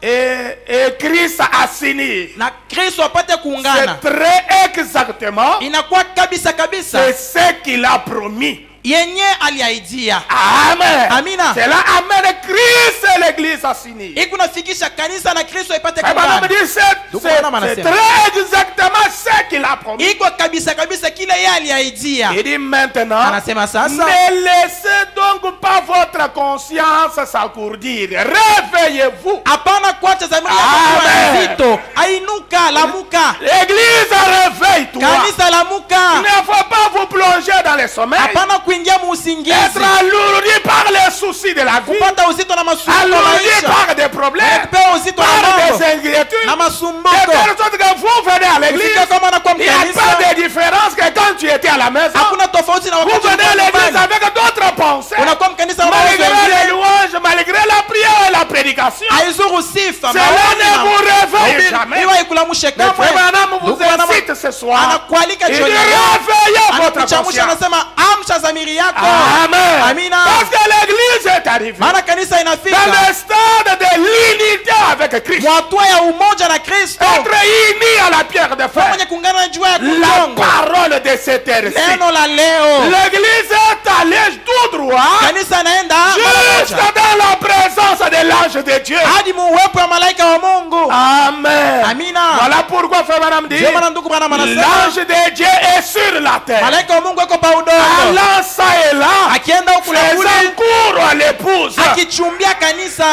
et Christ a signé. na Kristo apate kuungana. C'est très exactement Inakuwa kabisa kabisa c'est ce qu'il a promis. yenye aliaidia. Amen. Amina. Cela amène Christ et l'église à signer. Ikunafikisha kanisa na Kristo ipate Madame kuungana. dit c'est très exactement ce qu'il a promis. Iko kabisa kabisa kile yeye aliaidia. Il dit maintenant, Anasema sasa, ne laissez donc pas votre conscience s'encourdir. Réveillez-vous. hapana kuacha dhamiri Amen. yako nzito. Ainuka, lamuka. L'église, réveille-toi. Kanisa lamuka. Il ne faut pas vous plonger dans les sommeils. Hapana kuingia muusingizi. Être alourdi par les soucis de la vie. Kupata uzito na masumbuko Alourdi maisha. par des problèmes. Kupewa uzito na Par mambo des inquiétudes. na De masumbuko. telle sorte que vous venez à l'église. Ufike kama na kwa Il n'y a mkanisa. pas de différence que quand tu étais à la maison. Hakuna tofauti na Vous wakati venez à ulikuwa l'église nyumbani. avec d'autres pensées. Unakuwa mkanisa na mawazo Malgré les mengine. louanges, malgré la prière et la prédication. Haizuru sifa. Cela ne vous réveille jamais. Iwa ikulamushe Mais kamwe. frère Branham vous Ndugu Branham incite ce soir. anakualika Il dit jioni ya leo. réveillez votre Anakuchamusha conscience. anasema amsha dhamiri yako. Amen. Amina. Parce que l'église est arrivée Maana kanisa inafika dans le stade de l'unité avec Christ. mwatua ya umoja na Kristo. Être unis à la pierre de Kwa fer. mwenye kuungana na jua ya La kutongo. parole de cette heure-ci. Neno la leo. L'église est allée tout droit Kanisa inaenda mara jusque moja dans la présence de l'ange de Dieu. hadi muwepo wa malaika wa Mungu. Amen. Amina. Voilà pourquoi frère Branham dit Ndio maana ndugu Branham anasema l'ange de Dieu est sur la terre. malaika wa Mungu yuko pa udongo. Allant ça et là, Akienda huku na kule faisant cours à l'épouse. akichumbia kanisa.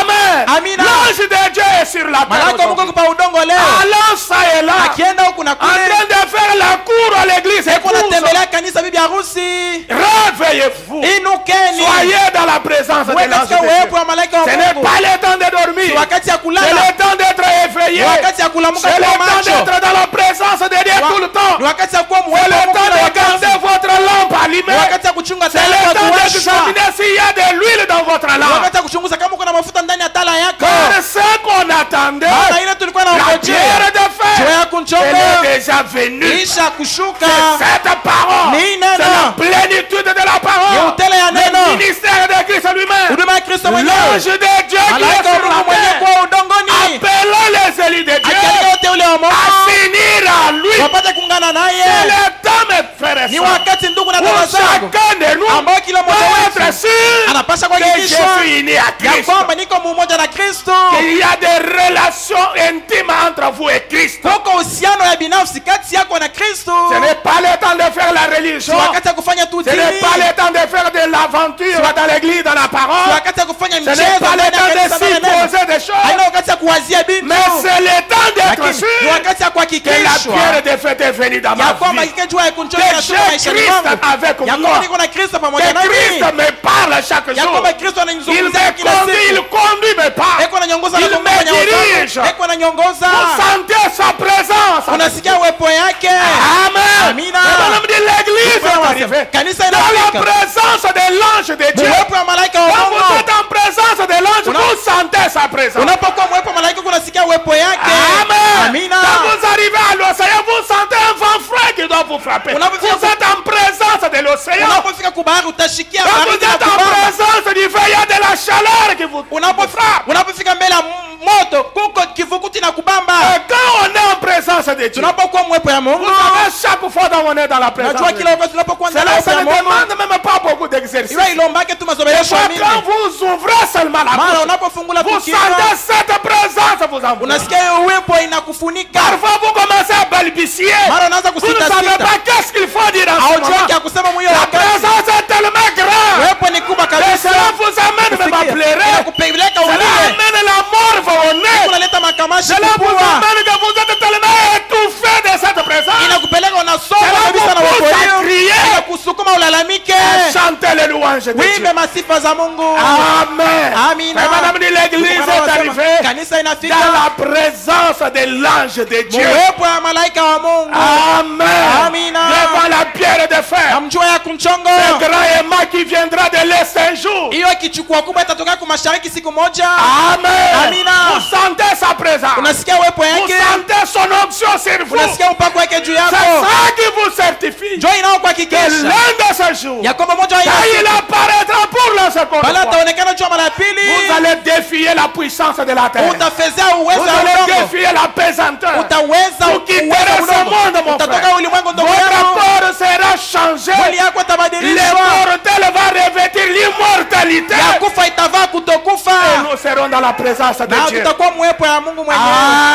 Amen. Amina. L'ange de Dieu est sur la terre. Malaika wa Mungu yuko pa udongo leo. Allant ça et là, Akienda huku na en kule train de faire la cour à l'église. kuna Épouse, tembelea kanisa bibi harusi. réveillez-vous. Inukeni. Soyez dans la présence de Wewe l'ange katika de uwepo Dieu. wa malaika wa Ce n'est Mungu. pas le temps de Si dormir. wakati ya C'est kulala. le temps d'être éveillé. Ni wakati ya kulamuka C'est le kwa temps macho. d'être dans la présence de Dieu tout le temps. Ni wakati ya kuwa C'est muwepo le wa Mungu temps kila de wakati. garder votre lampe Ni allumée. wakati ya kuchunga C'est taa le yako temps kuwashwa. d'examiner s'il y a de l'huile dans votre Ni lampe. wakati ya kuchunguza kama kuna mafuta ndani ya tala yako. Car ce qu'on attendait, Maana ile tulikuwa na la ngojea. pierre de Jua fer, ya elle kunchongo est déjà venue. isha kushuka. C'est cette parole. Ni neno. C'est la plénitude de la Ni parole. utele ya neno. Le ministère de Christ lui-même. Huduma ya Kristo mwenyewe. L'ange de Dieu qui est Malaika wa sur la Mungu mwenyewe terre. kwa udongoni. Appelons les élus de Akialika Dieu wote ule wa à Mungu s'unir à lui. wapate kuungana C'est naye. le temps, mes frères et Ni sœurs, wakati ndugu na où dada zangu chacun de nous ambao kila mmoja doit wetu être sûr anapasha que je kuhakikishwa suis uni à ya Christ. kwamba niko mumoja na Kristo. Qu'il y a des relations intimes entre vous et Christ. Kuko uhusiano ya binafsi kati yako na Kristo. Ce n'est pas le temps de faire la Si religion. wakati ya kufanya tu Ce dini. n'est pas le temps de faire de l'aventure dans l'église, dans la Si parole. wakati ya kufanya Ce mchezo n'est pas ndani le ya temps kanisa de ndani ya neno. supposer des choses. Haina wakati ya kuwazia bintu. Mais c'est le temps d'être Lakini ni sûr wakati ya que la kuhakikishwa pierre de fête est venue dans ya ma kwamba vie. kike jua ya kunchonga Que na j'ai shuka maishani Christ mwangu. avec Ya moi. kwamba niko na Kristo pamoja Que nami. Christ me parle chaque Ya jour. kwamba Kristo Il ananizungumzia me kila conduit, il siku. conduit mes pas. Eko ananyongoza Il na me kufanya dirige. Eko ananyongoza. Vous sentez sa présence. Unasikia uwepo yake. Amen. Amina. Et Madame dit l'église arrivé Kanisa dans la inafika. présence de l'ange de Dieu. Mwepo ya malaika wa Quand vous Mungu. êtes en présence de l'ange, vous sentez sa présence. Unapokuwa mwepo wa malaika kunasikia uwepo yake. Amen. Amina. Quand vous arrivez à l'océan, vous sentez un vent frais qui doit vous frapper. Vous êtes en présence de l'océan. Unapofika kubahari utashikia Quand vous baridi êtes en kubamba. présence du feu, il y a de la chaleur qui vous frappe. Unapofika mbele ya moto kuko kivukuti na kubamba. Et quand on est en présence de Dieu, Tunapokuwa mwepo ya Mungu. vous savez, chaque fois qu'on est dans la présence Najua de kila Dieu, wakati tunapokuwa ndani cela ya ça uwepo ne ya Mungu. demande même pas beaucoup d'exercice. Iwe ilombake tu mazoezi ya Quand mimi. vous ouvrez seulement la Mara bouche, unapofungula vous tukio sentez cette présence vous enveloppe. unasikia hiyo uwepo inakufunika. Parfois vous commencez à balbutier. Mara unaanza Vous ne savez kusita pas qu'est-ce qu'il faut dire en ce Haujui moment. ya kusema mwiyo La wakati. présence est tellement grande. Uwepo ni kubwa Et kabisa. cela vous amène même à pleurer. Inakupeleka Cela ulie. amène la mort au nez. Unaleta makamashi Cela vous kubwa. amène que vous êtes tellement étouffé de cette présence. Inakupeleka unasoma Cela kabisa na vous uwepo pousse à hiyo. crier. Inakusukuma ulalamike. Chantez les louanges de Dieu. Wimbe masifa za Mungu. Amen. Amina. Et madame dit l'église est arrivée Kanisa inafika dans la présence de l'ange de Dieu. uwepo ya malaika wa Mungu. Amen. Amina. Devant la pierre de fer. Namjua ya kumchongo. Le grand aimant qui viendra de l'est un jour. Hiyo kichukua kubwa itatoka kwa mashariki siku moja. Amen. Amina. Vous sentez sa présence. Unasikia uwepo Vous yake. sentez son onction sur vous. Unasikia upako wake juu C'est yako. ça qui vous certifie Njoo que inaokuhakikisha l'un de ces jours, ya kwamba moja quand ya il apparaîtra pour la seconde bala fois, ataonekana juu ya mara ya vous pili. allez défier la puissance de la terre. Utafezea uwezo Vous wa allez udongo. défier la pesanteur. Utaweza Vous quitterez uwezo wa ce udongo. monde, mon Utatoka frère. ulimwengu ndugu Votre yangu. corps sera changé. Mwili yako Les itabadilishwa. mortels vont revêtir l'immortalité. Ya kufa itavaa kutokufa. Et nous serons dans la présence de Na Dieu. tutakuwa mwepo ya Mungu mwenyewe.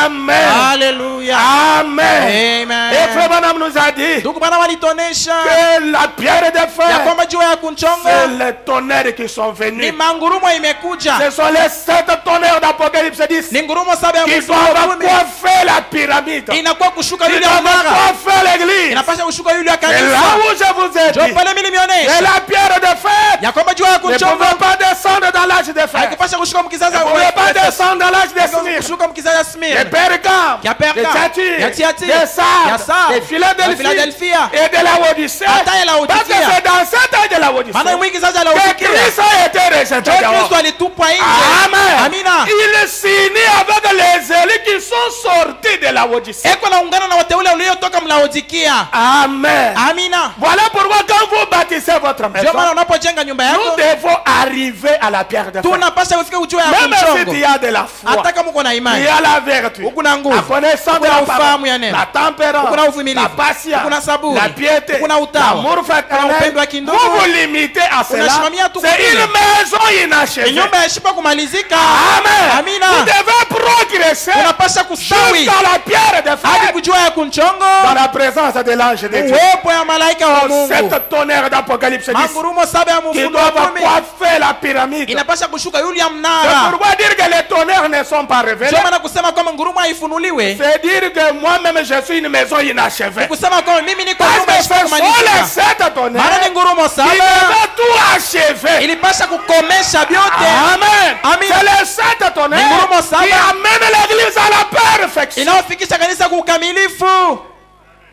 Amen. Haleluya. Amen. Amen. Et frère Branham nous a dit Ndugu bana walitonesha que la pierre de ya fer, kwamba jua ya kunchongo c'est les tonnerres qui sont ni venus. mangurumo imekuja. Ce sont les 7 tonnerres d'Apocalypse 10 Ni ngurumo saba ya qui Ufunuo doivent 10. coiffer la pyramide. Inakuwa kushuka Qui yule ya doivent mnara. coiffer l'église. Inapasha kushuka yule ya C'est là kanisa. où je vous ai Ndio dit. pale mimi Et nimeonesha la pierre de fer ya kwamba jua ya ne kunchongo pouvait pas descendre dans l'âge de fer. haikupasha kushuka mkizazi Ne wa pouvait pas Efeso. descendre dans l'âge de Smyrne. Kushuka mkizazi ya Smyrne. Des Pergam, Ya Pergam, des Thyatire, ya Thyatire, des ya Sardes, Sardes, des Philadelphie, ya Philadelphia, et de la Odyssée. hata ya Parce que Laodikia. c'est dans cet âge de la Odyssée Maana mwingi kizazi ya que Laodikia. Christ a été rejeté Ndio dehors. Kristo alitupwa nje. Amen. Amina. Il signe avec les élus qui sont sortis de la Odyssée. Eko naungana na wateule waliotoka Mlaodikia. Amen. Amina. Voilà pourquoi quand vous bâtissez votre Ndio maison, maana unapojenga nyumba nous yako devons arriver à la pierre de fer. tunapasha kufika ujua ya Même kumchongo. s'il y a de la foi, Hata kama uko na il imani, y a la vertu, uko na la nguvu, connaissance de uko na la ufahamu ya parole, neno, la tempérance, uko na uvumilivu, la patience, uko na saburi, la piété, uko na utawa, l'amour uko na fraternel. upendo wa kindugu. Vous vous limitez à cela. Unasimamia tu C'est kule. une maison Ni inachevée. nyumba ya heshima kumalizika. Amen. Amina. Vous devez progresser Unapasha kustawi jusqu'à la pierre de hadi fer kujua ya kunchongo. dans la présence de l'ange de Dieu. Uwepo ya malaika wa Mungu. Cette tonnerre d'Apocalypse 10 Mangurumo saba ya qui Ufunuo doivent 10 coiffer la pyramide. inapasha kushuka yule ya C'est mnara. pourquoi dire que les tonnerres ne sont pas révélés. Ndio maana kusema kwamba ngurumo haifunuliwe. C'est dire que moi-même je suis une maison inachevée. Kusema kwamba mimi niko Parce nyumba que ya ce heshima sont les kumalizika. 7 tonnerres Maana ni ngurumo qui saba devaient tout achever. ilipasha kukomesha vyote. Amen. Amen. C'est les 7 tonnerres Ni ngurumo saba qui amènent l'église à la perfection. inayofikisha kanisa kwa ukamilifu.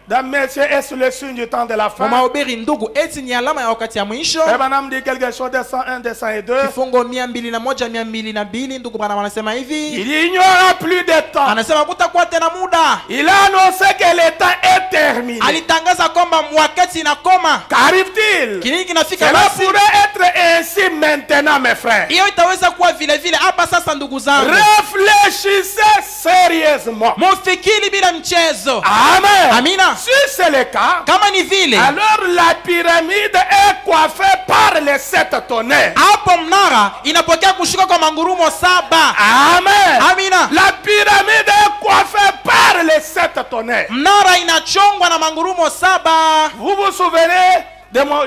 Dans messieurs, est-ce le signe du temps de la Kwa fin? mahubiri ndugu, eti ni alama ya wakati ya mwisho. Frère Branham dit quelque chose de 101, de 102. Kifungo 201, 202, ndugu bwana anasema hivi. Il dit, il n'y aura plus de temps. Anasema kutakuwa tena muda. Il a annoncé que le temps est terminé. Alitangaza kwamba wakati inakoma. Qu'arrive-t-il? Kinini kinafika Cela basi. pourrait être ainsi maintenant, mes frères. Hiyo itaweza kuwa vile vile hapa sasa ndugu zangu. Réfléchissez sérieusement. Mufikiri bila mchezo. Amen. Amina. Si c'est le cas, Kama ni vile, alors la pyramide est coiffée par les 7 tonnerres. hapo mnara inapokea kushuka kwa mangurumo saba. Amen. Amina. La pyramide est coiffée par les 7 tonnerres. Mnara inachongwa na mangurumo saba. Vous vous souvenez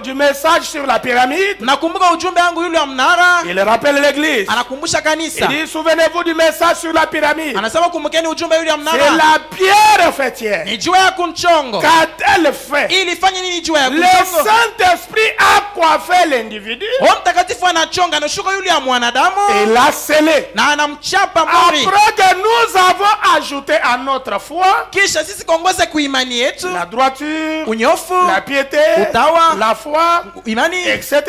du message sur la pyramide? Nakumbuka ujumbe wangu yule wa mnara. Il rappelle l'église. Anakumbusha kanisa. Il dit, souvenez-vous du message sur la pyramide. Anasema kumbukeni ujumbe yule wa C'est mnara. la pierre fêtière. Ni jua ya kunchongo. Qu'a-t-elle fait? Ili fanye nini jua ya Le kunchongo? Saint-Esprit a coiffé l'individu Roho Mtakatifu anachonga anashuka yule ya mwanadamu et l'a scellé. na anamchapa muri. Après que nous avons ajouté à notre foi Kisha sisi kuongoza kuimani yetu, la droiture, unyofu, la piété, utawa, la foi, imani etc.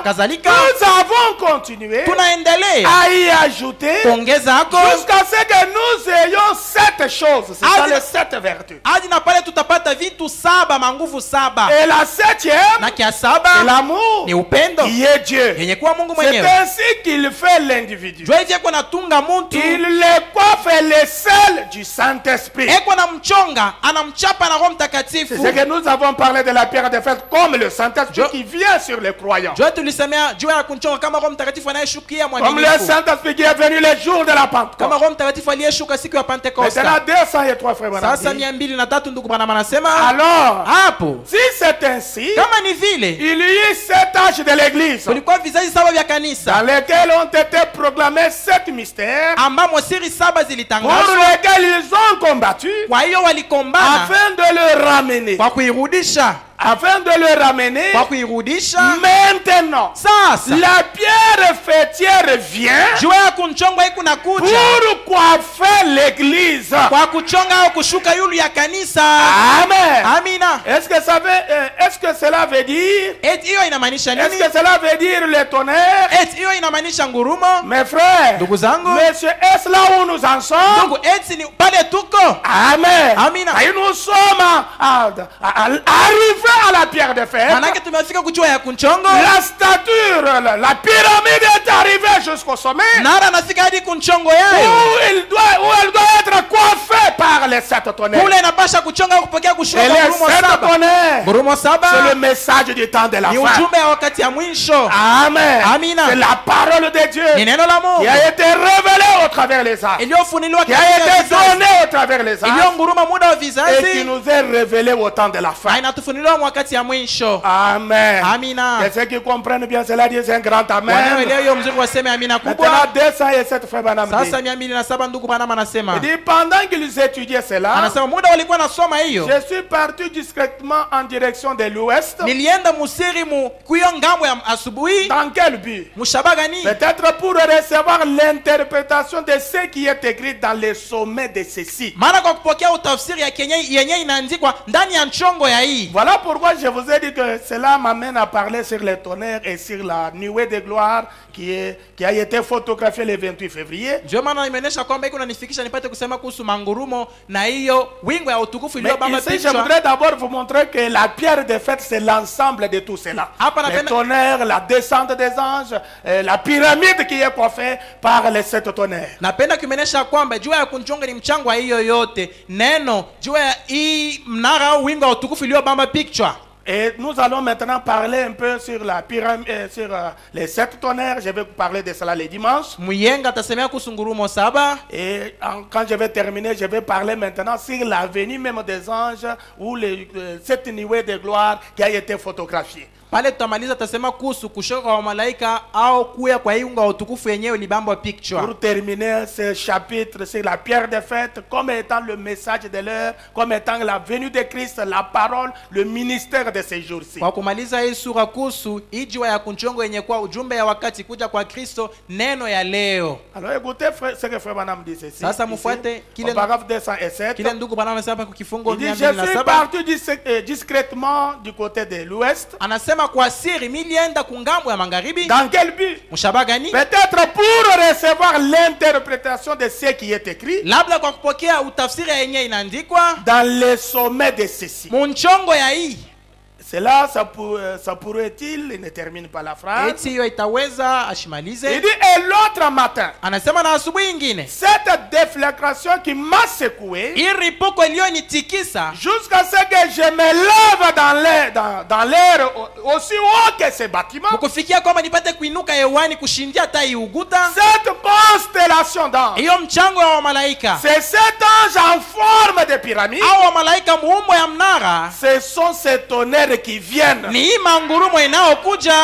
kadhalika. Nous avons continué Tunaendelea à y ajouter kuongeza hako jusqu'à ce que nous ayons 7 choses. C'est ça les 7 vertus. hadi na pale tutapata vitu 7 manguvu 7. Et la 7e, Na kia c'est 7 l'amour ni upendo qui est Dieu. yenye kuwa Mungu C'est mwenyewe. ainsi qu'il fait l'individu. Jua hivi eko natunga muntu, Il le coiffe le sel du Saint-Esprit. eko na mchonga, anamchapa na Roho Mtakatifu. C'est ce que nous avons parlé de la pierre de fête comme le Saint-Esprit qui vient sur les croyants. Jua tulisemea jua ya kumchonga kama Roho Mtakatifu anayeshukia Comme le mwaminifu. Saint-Esprit qui est venu le jour de la Kama Pentecôte. Roho Mtakatifu aliyeshuka siku ya Maintenant, Pentekoste. 203 frères. Sasa 203 ndugu Branham anasema Alors, hapo si c'est ainsi, kama ni vile il y a 7 âges de l'Église kulikuwa vizazi 7 vya dans kanisa lesquels ont été proclamés 7 mystères ambamo siri 7 pour zilitangazwa, lesquels ils ont combattu kwa hiyo walikombana afin de le ramener. kwa kuirudisha, Afin de le ramener, kwa kuirudisha. maintenant, Sasa la pierre fêtière vient jua ya kumchonga iko nakuja pour coiffer l'église. kwa kuchonga au kushuka yulu ya kanisa. Amen. Amina. Est-ce que cela veut dire, Eti hiyo inamaanisha est-ce nini? que cela veut dire le tonnerre? Eti hiyo inamaanisha ngurumo? Mes frères, Ndugu zangu, monsieur, est-ce là où nous en sommes? ndugu, eti ni pale tuko. Amen. Amina. Et nous sommes arrivés à la pierre de fête. Manake tumefika kujua ya kunchongo. La stature, la pyramide est arrivée jusqu'au sommet. Nara nafika hadi kunchongo Où yayo. elle doit être coiffée par les 7 tonnerres. Kule inapasha kuchonga au kupokea kushuka Et kwa les ngurumo 7 7. tonnerres, Ngurumo c'est 7 le message du temps de la ni fin. ujumbe ya wakati ya mwisho. Amen. Amina. C'est la parole de Dieu Ni neno la qui Mungu a été révélée au travers les âges, iliyofunuliwa qui a katika été vizazi, donnée au travers les âges iliyonguruma muda wa et qui vizazi nous est révélée au temps de la na fin. inatufunuliwa wakati ya mwisho. Amen. Amina. Et ceux qui comprennent bien cela disent un grand amen. Wanaoelewa hiyo mzuri waseme amina Maintenant, kubwa. 207 frères Branham dit, Sasa 207 ndugu Branham anasema. il dit, pendant qu'ils étudiaient cela, Anasema muda walikuwa nasoma hiyo. je suis parti discrètement en direction de l'ouest. Nilienda musiri mu kuyo ngambo ya asubuhi. Dans quel but? Mushaba gani? Peut-être pour recevoir l'interprétation de ce qui est écrit dans les sommets de ceci. Maana kwa kupokea utafsiri ya yenye inaandikwa ndani ya nchongo ya hii. Voilà pourquoi je vous ai dit que cela m'amène à parler sur les tonnerres et sur la nuée de gloire qui a été photographiée le 28 février. Ndio maana imeonyesha kwamba iko nanifikisha nipate kusema kuhusu mangurumo na hiyo wingo ya utukufu Mais iliyobamba ici, je picha. voudrais d'abord vous montrer que la pierre de fête, c'est l'ensemble de tout cela. Hapa Les napenda tonnerres, la descente des anges, la pyramide qui est coiffée par les 7 tonnerres. napenda kumeonyesha kwamba jua ya kunchonga ni mchango wa hiyo yote. Neno jua ya hii mnara au wingo wa utukufu iliyobamba picture. Et nous allons maintenant parler un peu sur la pyramide, sur les 7 tonnerres. Je vais vous parler de cela les dimanches. Muyenga atasemea kuhusu ngurumo 7. Et quand je vais terminer, je vais parler maintenant sur la venue même des anges ou cette nuée de gloire qui a été photographiée. Pale tutamaliza tasema kuhusu kushuka kwa malaika au kuya kwa hii unga wa utukufu yenyewe libamba picture. Pour terminer ce chapitre sur la pierre de fête, comme étant le message de l'heure, comme étant la venue de Christ, la parole, le ministère de ces jours-ci. Kwa kumaliza hii sura kuhusu hii jua ya kunchongo yenye kwa ujumbe ya wakati kuja kwa Kristo, neno ya leo. Alors écoutez ce que Frère Branham dit ceci. Sasa mufuate Au paragraphe 207. kile ndugu Branham anasema kwa kifungo Il dit, je suis 207. parti discrètement du côté de l'ouest. Anasema kwa siri milienda kungambo ya magharibi. Dans quel but? Mshaba gani? Peut-être pour recevoir l'interprétation de ce qui est écrit Labda kwa kupokea utafsiri yenyewe inaandikwa dans les sommets de ceci. munchongo ya hii. Cela, ça pourrait-il, il ne termine pas la phrase. Eti hiyo itaweza Il ashimalize. dit, et l'autre matin, Anasema na asubuhi ingine cette déflagration qui m'a secoué, hii ripuko iliyonitikisa jusqu'à ce que je me lève dans l'air aussi haut que ce bâtiment, kufikia kwamba nipate kuinuka hewani kushindia hata iuguta. cette constellation d'anges, Hiyo mchango wa malaika c'est cet ange en forme de pyramide, au wa malaika muumbo ya mnara ce sont ces tonnerres qui viennent. ni hii mangurumo inayokuja.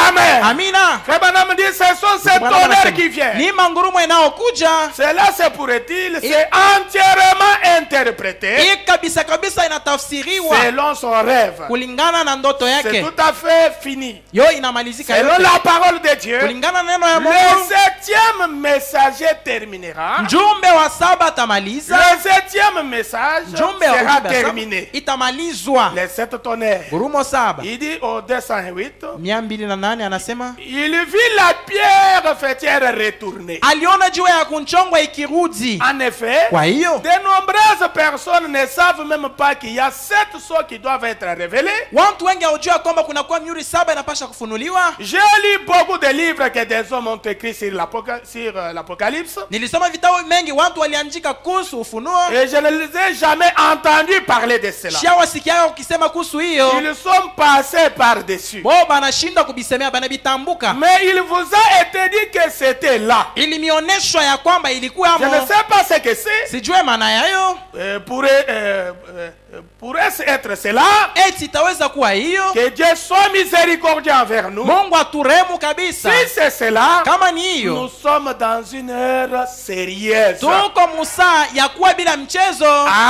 Amen. Amina. Frère Branham dit, ce sont ces tonnerres qui viennent. Ni mangurumo inaokuja. Cela se pourrait-il, c'est entièrement interprété Hii kabisa kabisa inatafsiriwa selon son rêve. kulingana na ndoto C'est yake. tout à fait fini. Yo inamalizika Selon yote. la parole de Dieu, Kulingana na neno ya le Mungu. 7e messager terminera. Mjumbe wa saba atamaliza. Le 7e message Mjumbe wa sera ujumbe wa saba terminé. itamalizwa. Les 7 tonnerres. Gurumo saba. Il dit au 208, 208 anasema il vit la pierre fêtière retourner. aliona jiwe ya kunchongwa ikirudi. En effet, Kwa hiyo de nombreuses personnes ne savent même pas qu'il y a 7 sceaux qui doivent être révélés. watu wengi hawajua kwamba kunakuwa mihuri saba inapasha kufunuliwa. J'ai lu beaucoup de livres que des hommes ont écrits sur l'Apocalypse Nilisoma vitabu mengi watu waliandika kuhusu ufunuo. et je ne les ai jamais entendus parler de cela. Shia wasikiaga ukisema kuhusu hiyo. Ils sont passés par-dessus. Bo banashindwa kubisemea banabitambuka. Mais il vous a été dit que c'était là. Ilimioneshwa ya kwamba ilikuwa Je ne amo. sais pas ce que c'est. Sijue maana yayo. Pourrait-ce être cela? Eti itaweza kuwa hiyo. Que Dieu soit miséricordieux envers nous. Mungu aturemu kabisa. Si c'est cela, Kama ni nous hiyo. sommes dans une heure sérieuse. Tuko musaa ya kuwa bila mchezo.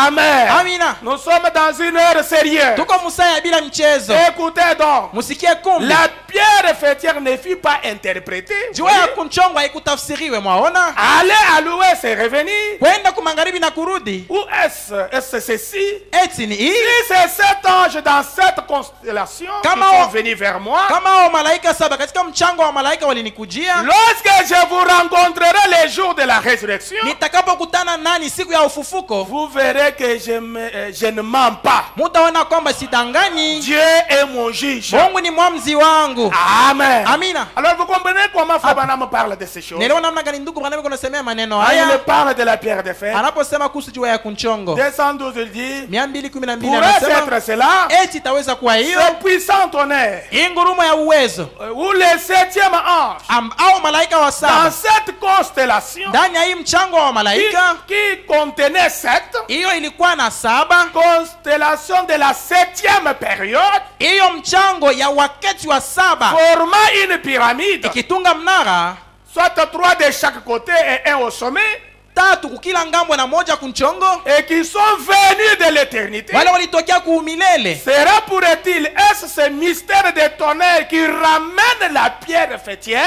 Amen. Amina. Nous sommes dans une heure sérieuse. Tuko musaa ya bila mchezo. Écoutez donc. Musikie kumbi. La pierre fêtière ne fut pas interprétée. Jiwe ya kunchongwa haikutafsiriwe mwaona. Aller à l'ouest et revenir. Kwenda kumangaribi na kurudi. Ou est-ce ceci? Eti ni hii. Si c'est 7 anges dans cette constellation qui Kama sont wa- venus vers moi, Kama hao malaika saba katika mchango wa malaika walinikujia. lorsque je vous rencontrerai les jours de la résurrection, Nitakapokutana nani siku ya ufufuko. vous verrez que je ne mens pas. Mutaona kwamba sidanganyi. Dieu est mon juge. Mungu ni mwamzi wangu. Amen. Amina. Alors vous comprenez comment Frère Branham parle de ces choses. Nelewa namna gani ndugu Branham kunasemea maneno Quand il haya. parle de la pierre de fête, Anaposema kuhusu jiwe ya kunchongo. 212 il dit, 212 pourrait-ce anasema être cela? eti itaweza kuwa hiyo. Ce puissant tonnerre, Hii ngurumo ya uwezo. ou le 7e ange, Au malaika wa dans saba. cette constellation, Ndani ya hii mchango wa malaika. qui contenait 7, Hiyo ilikuwa na saba. constellation de la 7e période, Hiyo mchango ya wakati wa saba. formant une pyramide, Ikitunga mnara. soit 3 de chaque côté et 1 au sommet, Tatu kukila ngambo na moja kunchongo. et qui sont venus de l'éternité. Wale walitokea kuumilele. Sera pourrait-il, est-ce ce mystère de tonnerre qui ramène la pierre fêtière?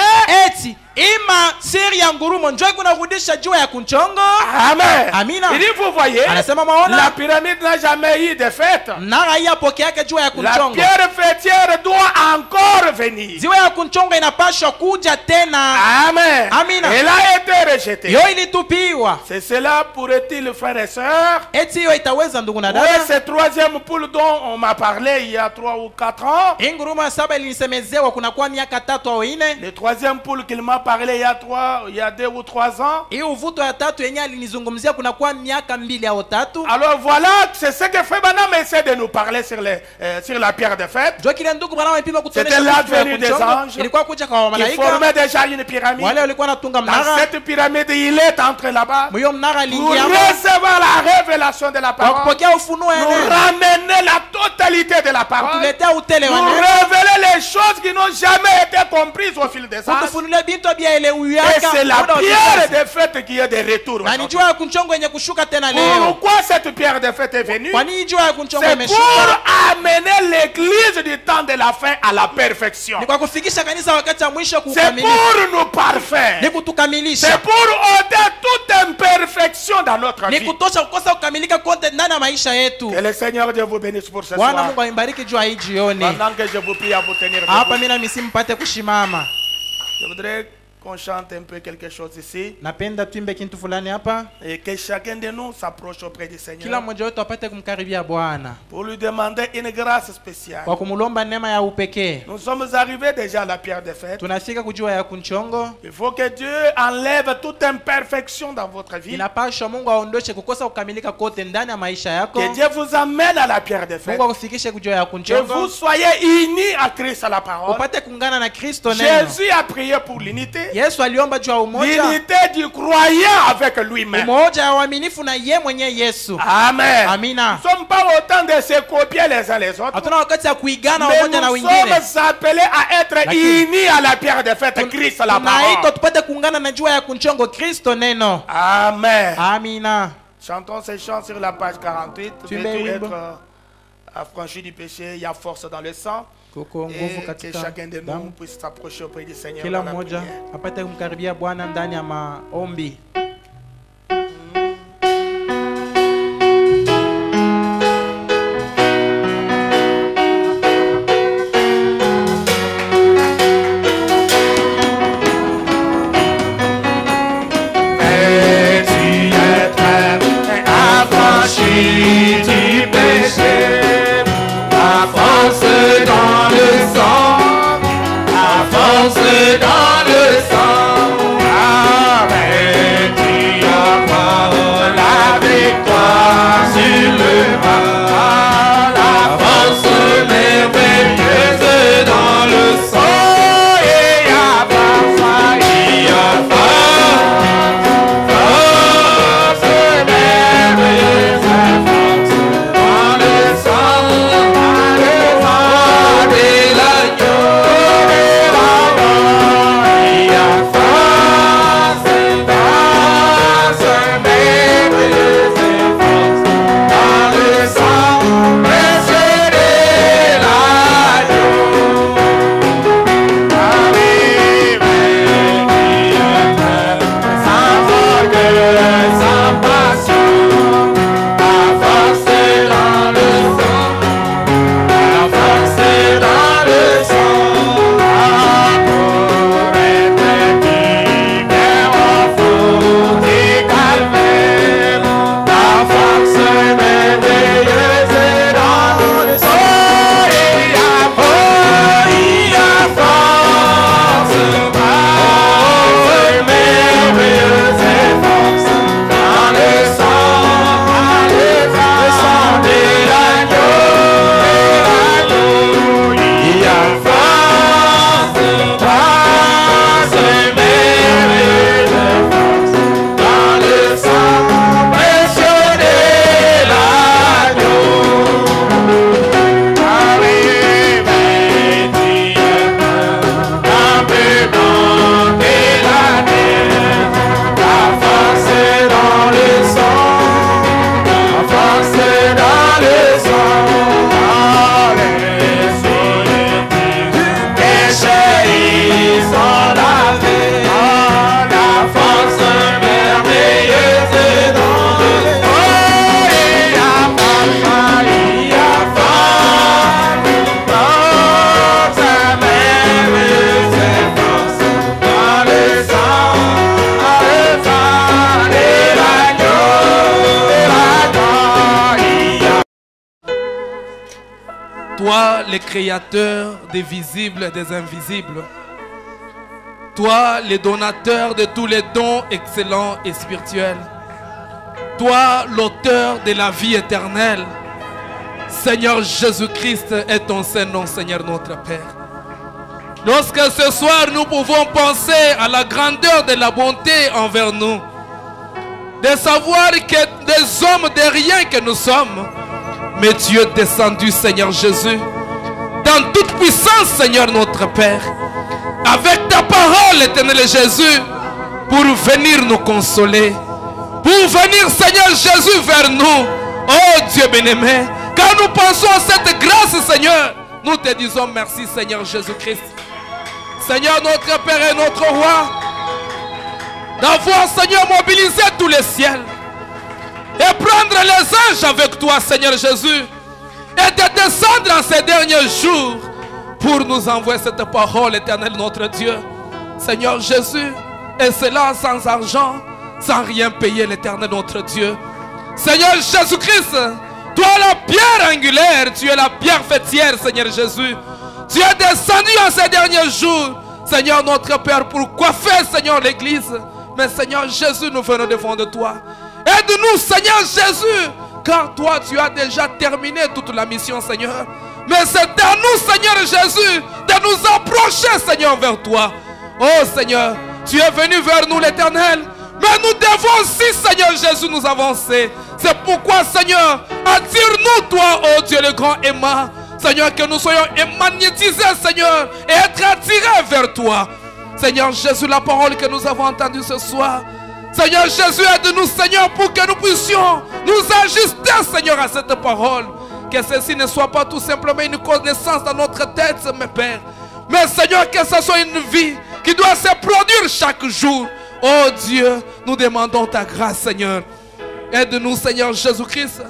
Eti ima siri ya ngurumo njoo kunarudisha jiwe ya kunchongo. Amen. Amina. Il dit, vous voyez, Anasema maona. la pyramide n'a jamais eu de fête. Mnara hii apokea yake jiwe ya La kunchongo. pierre fêtière doit encore venir. Jiwe ya kunchongo inapaswa kuja tena. Amen. Amina. Elle a été rejetée. Yo ilitupiwa. C'est cela pourrait-il, frères et sœurs? Eti hiyo itaweza ndugu na Oui, dada. ce troisième poule dont on m'a parlé il y a 3 ou 4 ans. Hii ngurumo ya saba ilinisemezewa kunakuwa miaka 3 au 4. Le troisième poule qu'il m'a parlé il y a 2 ou 3 ans. Hii uvuto ya tatu yenye alinizungumzia kunakuwa miaka 2 au 3. Alors voilà, c'est ce que Frère Branham essaie de nous parler sur la pierre de fête. Njoo kile ndugu Branham alipima kutuonesha C'était kuhusu jiwe ya l'advenue des kunchongo. anges. Ilikuwa kuja kwa Il malaika. formait déjà une pyramide. Wale walikuwa natunga Dans mnara. cette pyramide, il est entré là-bas Mwiyo mnara pour aliingia recevoir la révélation de la kwa parole, kupokea ufunuo ya nous neno. ramener la totalité de la parole, Kutuletea utele wa nous neno. révéler les choses qui n'ont jamais été comprises au fil des ans. Kutufunulia bintu byaelewi Et yaka. c'est la muda wa pierre kizazi. de fête qui est de retour. Na ni jiwe ya kunchongo yenye kushuka tena leo. Pourquoi cette pierre de fête est venue? Kwa nini jiwe ya kunchongo C'est imeshuka? pour amener l'église du temps de la fin à la perfection. Ni kwa kufikisha kanisa wakati wa mwisho C'est kukamilika. pour nous parfaire. Ni kutukamilisha. C'est pour ôter toute imperfection dans notre Ni vie. kutosha kukosa kukamilika kote ndani ya maisha yetu. Que le Seigneur Dieu vous bénisse pour ce Bwana soir. Mungu aibariki jua hii jioni. Pendant que je vous prie à vous tenir Hapa debout, mimi na misi mpate kushimama. je voudrais qu'on chante un peu quelque chose ici Napenda tuimbe kitu fulani hapa. et que chacun de nous s'approche auprès du Kila Seigneur mmoja wetu apate kumkaribia Bwana pour lui demander une grâce spéciale. kwa kumulomba neema ya upekee. Nous sommes arrivés déjà à la pierre de fête. Tunafika kujua ya kunchongo. Il faut que Dieu enlève toute imperfection dans votre vie. Inapaswa Mungu aondoshe kukosa kukamilika kote ndani ya maisha yako. Que Dieu vous amène à la pierre de fête. Mungu akufikishe kujua ya Que vous kunchongo. soyez unis à Christ à la parole. Upate kuungana na Kristo neno. Jésus a prié pour l'unité. Yesu aliomba juu ya umoja. L'unité du croyant avec lui-même. Umoja wa waaminifu na ye mwenye Yesu. Amen. Amina. Nous ne sommes pas autant de se copier les uns les autres. Hatuna wakati ya kuigana Mais wamoja na nous wengine. sommes appelés à être unis à la pierre de fête, Christ la Tunaitwa parole. tupate kuungana na jua ya kunchongo Kristo neno. Amen. Amina. Chantons ces chants sur la page 48. Tu Veux-tu mets être wimbo. affranchi du péché? Il y a force dans le sang. Kuko nguvu Et que katika chacun de nous damu. puisse s'approcher auprès du Seigneur Kila dans la mmoja prière. apate kumkaribia Bwana ndani ya maombi. Affranchi du péché, la force dans le sang, la force dans le sang. Amen. Tu as la victoire sur le mal, la force merveilleuse dans le sang. Et il y a force, il y a force, force merveilleuse. Dans le sang, le sang de l'agneau, il y a force, force merveilleuse, force dans le sang précieux de l'agneau. Arrive, sans orgueil, sans passion, la force dans le sang, la force dans le sang, amour éternel, bien au fond du calvaire, la force merveilleuse dans le sang. Il y a force, merveilleuse force dans le sang, le sang de l'agneau. Il y a force, merveilleuse force dans le sang précieux de l'agneau. Arrive, un peu blanc de la terre, la force dans le sang, la force dans le sang, les souillures du péché, ils sont lavés, la force merveilleuse dans le sang. Il y a force, il y a force merveilleuse force dans le sang, le sang de l'agneau, il y a. Toi, le créateur des visibles et des invisibles. Toi, le donateur de tous les dons excellents et spirituels. Toi, l'auteur de la vie éternelle. Seigneur Jésus-Christ est ton Saint-Nom, Seigneur notre Père. Lorsque ce soir nous pouvons penser à la grandeur de la bonté envers nous, de savoir que des hommes de rien que nous sommes, mais Dieu est descendu, Seigneur Jésus, dans toute puissance, Seigneur notre Père, avec ta parole, éternel Jésus, pour venir nous consoler, pour venir, Seigneur Jésus, vers nous. Oh Dieu bien-aimé, quand nous pensons à cette grâce, Seigneur, nous te disons merci, Seigneur Jésus-Christ. Seigneur notre Père et notre Roi, d'avoir, Seigneur, mobilisé tous les ciels et prendre les anges avec toi, Seigneur Jésus, et de descendre en ces derniers jours pour nous envoyer cette parole éternelle, notre Dieu. Seigneur Jésus, et cela sans argent, sans rien payer, l'éternel, notre Dieu. Seigneur Jésus-Christ, toi la pierre angulaire, tu es la pierre fêtière, Seigneur Jésus. Tu es descendu en ces derniers jours, Seigneur notre Père, pour coiffer, Seigneur, l'église. Mais Seigneur Jésus, nous venons devant de toi. Aide-nous, Seigneur Jésus, car toi, tu as déjà terminé toute la mission, Seigneur. Mais c'est à nous, Seigneur Jésus, de nous approcher, Seigneur, vers toi. Oh Seigneur, Tu es venu vers nous, l'Éternel. Mais nous devons aussi, Seigneur Jésus, nous avancer. C'est pourquoi, Seigneur, attire-nous, toi, oh Dieu le grand aimant. Seigneur, que nous soyons magnétisés, Seigneur, et être attirés vers toi. Seigneur Jésus, la parole que nous avons entendue ce soir. Seigneur Jésus, aide-nous, Seigneur, pour que nous puissions nous ajuster, Seigneur, à cette parole. Que ceci ne soit pas tout simplement une connaissance dans notre tête, mes pères. Mais, Seigneur, que ce soit une vie qui doit se produire chaque jour. Oh Dieu, nous demandons ta grâce, Seigneur. Aide-nous, Seigneur Jésus-Christ,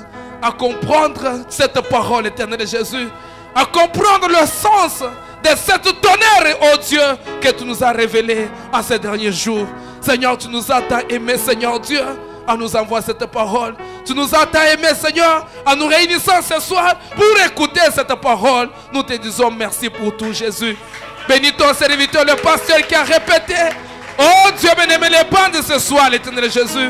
à comprendre cette parole éternelle de Jésus, à comprendre le sens de cette tonnerre, oh Dieu, que tu nous as révélé en ces derniers jours. Seigneur, tu nous as tant aimé, Seigneur Dieu, à nous envoyer cette parole. Tu nous as tant aimé, Seigneur, en nous réunissant ce soir pour écouter cette parole. Nous te disons merci pour tout, Jésus. Bénis ton serviteur, le pasteur qui a répété. Oh Dieu bien-aimé, les bandes de ce soir, l'Éternel Jésus.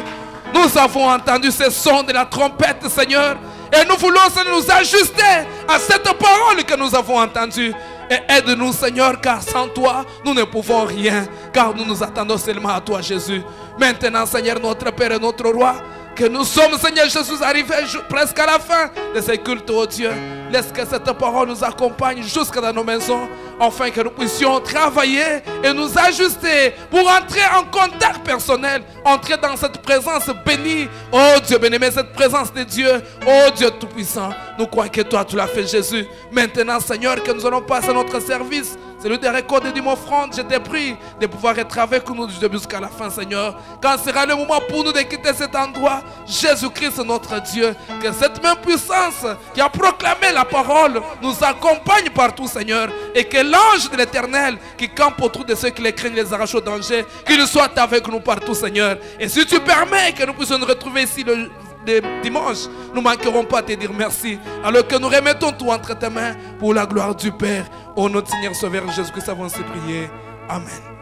Nous avons entendu ce son de la trompette, Seigneur. Et nous voulons nous ajuster à cette parole que nous avons entendue. Et aide-nous, Seigneur, car sans toi, nous ne pouvons rien. Car nous nous attendons seulement à toi, Jésus. Maintenant, Seigneur, notre Père et notre Roi, que nous sommes, Seigneur Jésus, arrivés presque à la fin de ce culte, oh Dieu. Laisse que cette parole nous accompagne jusque dans nos maisons, afin que nous puissions travailler et nous ajuster pour entrer en contact personnel, entrer dans cette présence bénie. Oh Dieu bien-aimé, cette présence de Dieu, oh Dieu tout-puissant. Nous croyons que toi, tu l'as fait, Jésus. Maintenant, Seigneur, que nous allons passer à notre service, celui de récolter d'une offrande, je te prie de pouvoir être avec nous du début jusqu'à la fin, Seigneur. Quand sera le moment pour nous de quitter cet endroit, Jésus-Christ, notre Dieu, que cette même puissance qui a proclamé la parole nous accompagne partout, Seigneur, et que l'ange de l'Éternel qui campe autour de ceux qui les craignent, les arrachent au danger, qu'il soit avec nous partout, Seigneur. Et si tu permets que nous puissions nous retrouver ici le dimanche, nous ne manquerons pas à te dire merci, alors que nous remettons tout entre tes mains pour la gloire du Père. Au nom de Seigneur Sauveur Jésus-Christ, avons prié. Amen.